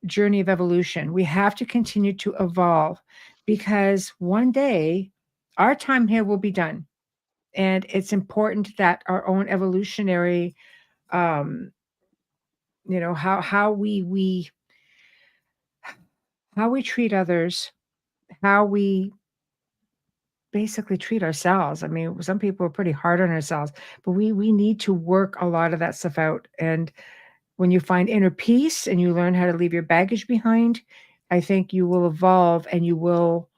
journey of evolution. We have to continue to evolve because one day our time here will be done. And it's important that our own evolutionary, how we treat others, how we basically treat ourselves. I mean, some people are pretty hard on ourselves, but we need to work a lot of that stuff out. And when you find inner peace and you learn how to leave your baggage behind, I think you will evolve and you will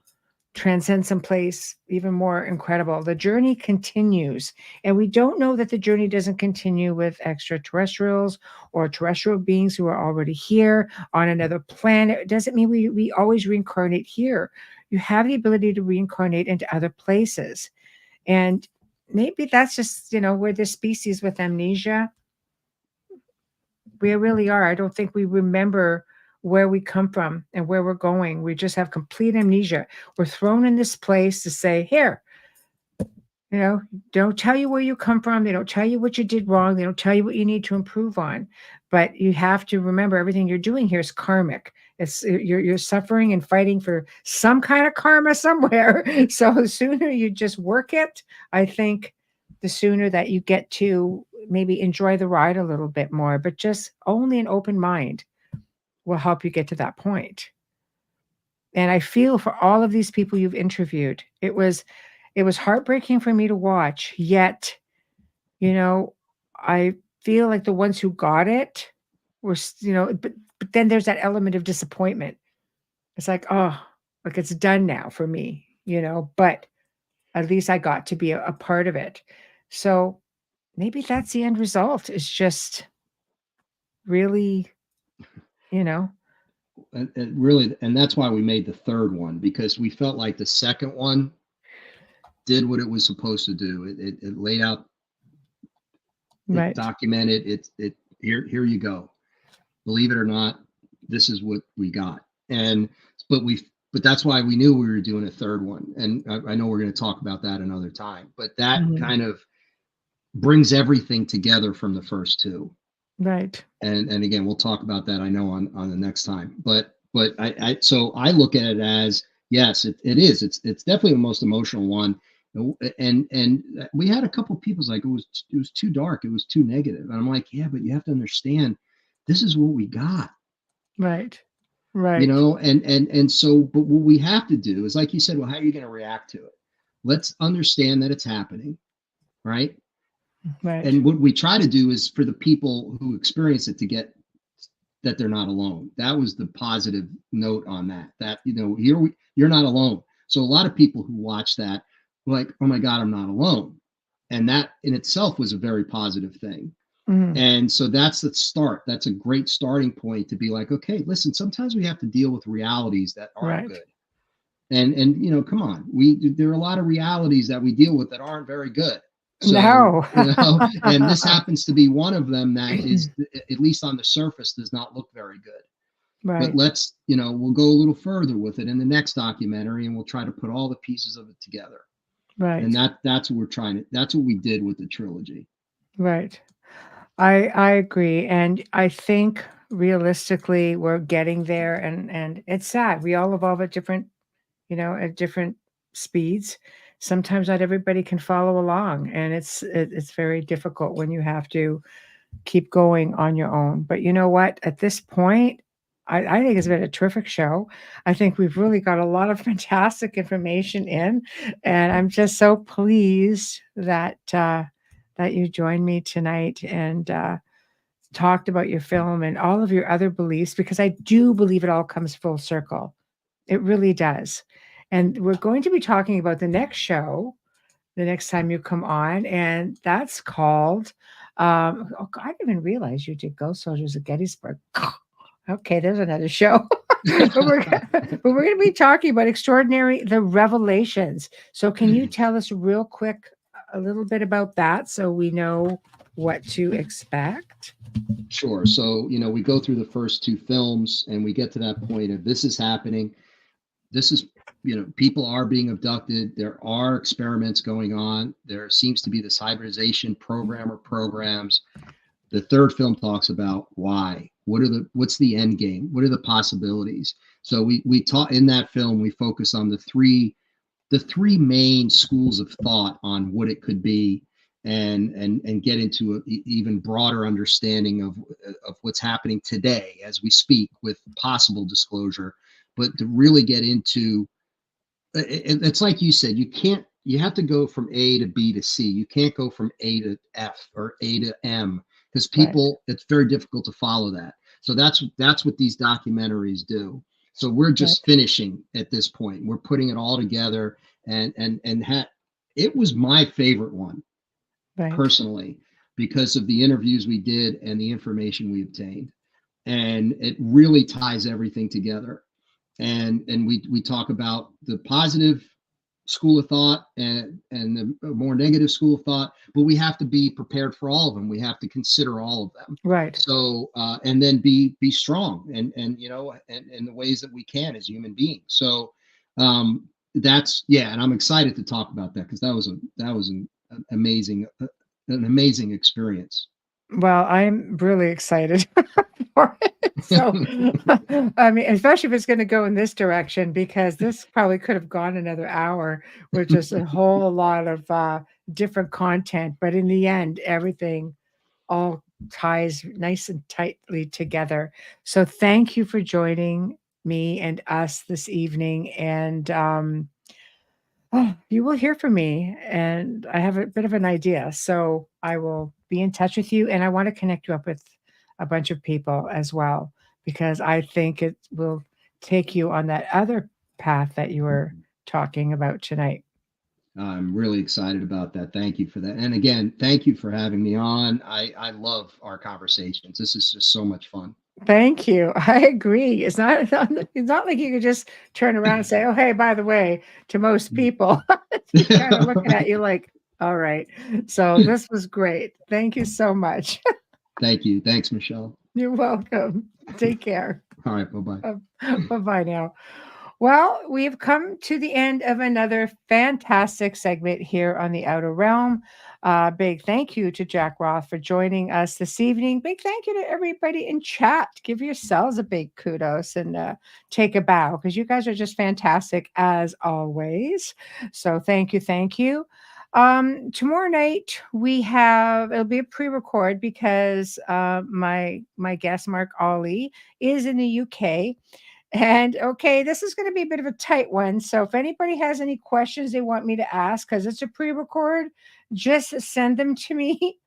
transcend someplace even more incredible. The journey continues, and we don't know that the journey doesn't continue with extraterrestrials or terrestrial beings who are already here on another planet. It doesn't mean we always reincarnate here. You have the ability to reincarnate into other places. And maybe that's just, we're the species with amnesia. We really are. I don't think we remember where we come from and where we're going. We just have complete amnesia. We're thrown in this place to say, here, don't tell you where you come from. They don't tell you what you did wrong. They don't tell you what you need to improve on. But you have to remember everything you're doing here is karmic. You're suffering and fighting for some kind of karma somewhere. So the sooner you just work it, I think the sooner that you get to maybe enjoy the ride a little bit more, but just only an open mind. will help you get to that point. And I feel for all of these people you've interviewed. It was heartbreaking for me to watch, yet, I feel like the ones who got it were, but then there's that element of disappointment. It's like, oh, like it's done now for me, but at least I got to be a part of it. So maybe that's the end result. It's just really, you know, And really, and that's why we made the third one, because we felt like the second one did what it was supposed to do. It laid out, it right. documented it. Here you go. Believe it or not, this is what we got. And but that's why we knew we were doing a third one. And I know we're going to talk about that another time. But that kind of brings everything together from the first two. Right. And again, we'll talk about that, I know, on the next time. But so I look at it as, yes, it is. It's definitely the most emotional one. And we had a couple of people like, it was too dark, it was too negative. And I'm like, yeah, but you have to understand, this is what we got. Right. Right. And so, but what we have to do is, like you said, well, how are you going to react to it? Let's understand that it's happening, right? Right. And what we try to do is for the people who experience it to get that they're not alone. That was the positive note on that, you're not alone. So a lot of people who watch that were like, oh my God, I'm not alone. And that in itself was a very positive thing. And so that's the start. That's a great starting point to be like, okay, listen, sometimes we have to deal with realities that aren't good. And come on, there are a lot of realities that we deal with that aren't very good. So, no. And this happens to be one of them that is, at least on the surface, does not look very good. Right. But let's, we'll go a little further with it in the next documentary, and we'll try to put all the pieces of it together. Right. And that's what that's what we did with the trilogy. Right. I agree. And I think realistically we're getting there, and it's sad. We all evolve at different, at different speeds. Sometimes not everybody can follow along, and it's very difficult when you have to keep going on your own. But you know what? At this point, I think it's been a terrific show. I think we've really got a lot of fantastic information in, and I'm just so pleased that that you joined me tonight and talked about your film and all of your other beliefs, because I do believe it all comes full circle. It really does. And we're going to be talking about the next show the next time you come on, and that's called I didn't even realize you did Ghost Soldiers of Gettysburg. Okay, there's another show. but we're going to be talking about the revelations. So can you tell us real quick a little bit about that so we know what to expect? Sure. So, we go through the first two films and we get to that point of, this is happening. This is, people are being abducted. There are experiments going on. There seems to be this hybridization program or programs. The third film talks about why. What's the end game? What are the possibilities? So we taught in that film, we focus on the three main schools of thought on what it could be, and get into an even broader understanding of what's happening today as we speak, with possible disclosure, but to really get into it's like you said, you have to go from A to B to C. You can't go from A to F or A to M, because people, it's very difficult to follow that. So that's what these documentaries do. So we're just finishing at this point. We're putting it all together, and it was my favorite one, personally, because of the interviews we did and the information we obtained, and it really ties everything together. And we talk about the positive school of thought and the more negative school of thought, but we have to be prepared for all of them. We have to consider all of them. Right. So and then be strong and in the ways that we can as human beings. So that's, and I'm excited to talk about that, because that was an amazing experience. Well, I'm really excited for it. So, I mean, especially if it's going to go in this direction, because this probably could have gone another hour with just a whole lot of different content. But in the end, everything all ties nice and tightly together. So thank you for joining me and us this evening. And you will hear from me, and I have a bit of an idea. So I will be in touch with you, and I want to connect you up with a bunch of people as well, because I think it will take you on that other path that you were talking about tonight. I'm really excited about that. Thank you for that. And again, thank you for having me on. I love our conversations. This is just so much fun. Thank you. I agree. It's not like you could just turn around and say, "Oh, hey, by the way," to most people. They kind of looking at you like, "All right." So this was great. Thank you so much. Thank you. Thanks, Michelle. You're welcome. Take care. All right. Bye-bye. Bye-bye now. Well, we've come to the end of another fantastic segment here on the Outer Realm. Big thank you to Jack Roth for joining us this evening. Big thank you to everybody in chat. Give yourselves a big kudos and take a bow, because you guys are just fantastic as always. So thank you, thank you. Tomorrow night it'll be a pre-record because my guest Mark Ollie is in the UK. And okay, this is going to be a bit of a tight one. So if anybody has any questions they want me to ask, because it's a pre-record, just send them to me.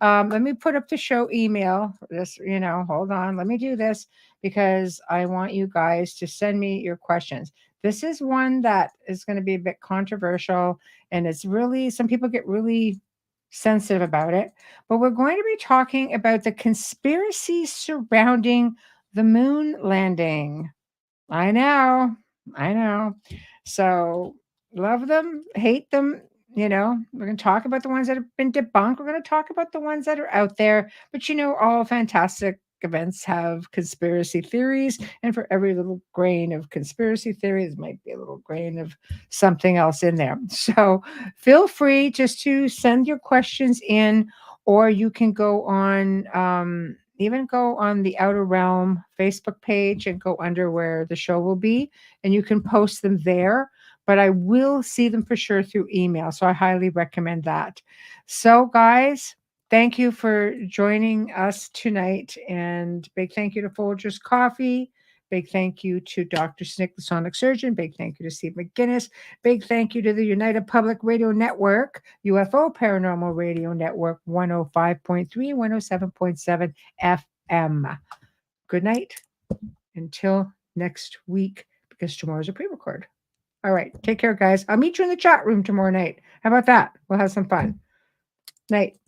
Let me put up the show email. This, hold on. Let me do this, because I want you guys to send me your questions. This is one that is going to be a bit controversial, and it's really, some people get really sensitive about it. But we're going to be talking about the conspiracy surrounding the moon landing. I know. I know. So love them, hate them. We're going to talk about the ones that have been debunked. We're going to talk about the ones that are out there. But all fantastic events have conspiracy theories. And for every little grain of conspiracy theories, might be a little grain of something else in there. So feel free just to send your questions in, or you can go on even go on the Outer Realm Facebook page and go under where the show will be, and you can post them there. But I will see them for sure through email. So I highly recommend that. So, guys, thank you for joining us tonight. And big thank you to Folgers Coffee. Big thank you to Dr. Snick, the sonic surgeon. Big thank you to Steve McGinnis. Big thank you to the United Public Radio Network, UFO Paranormal Radio Network, 105.3, 107.7 FM. Good night until next week, because tomorrow's a pre-record. All right. Take care, guys. I'll meet you in the chat room tomorrow night. How about that? We'll have some fun. Night.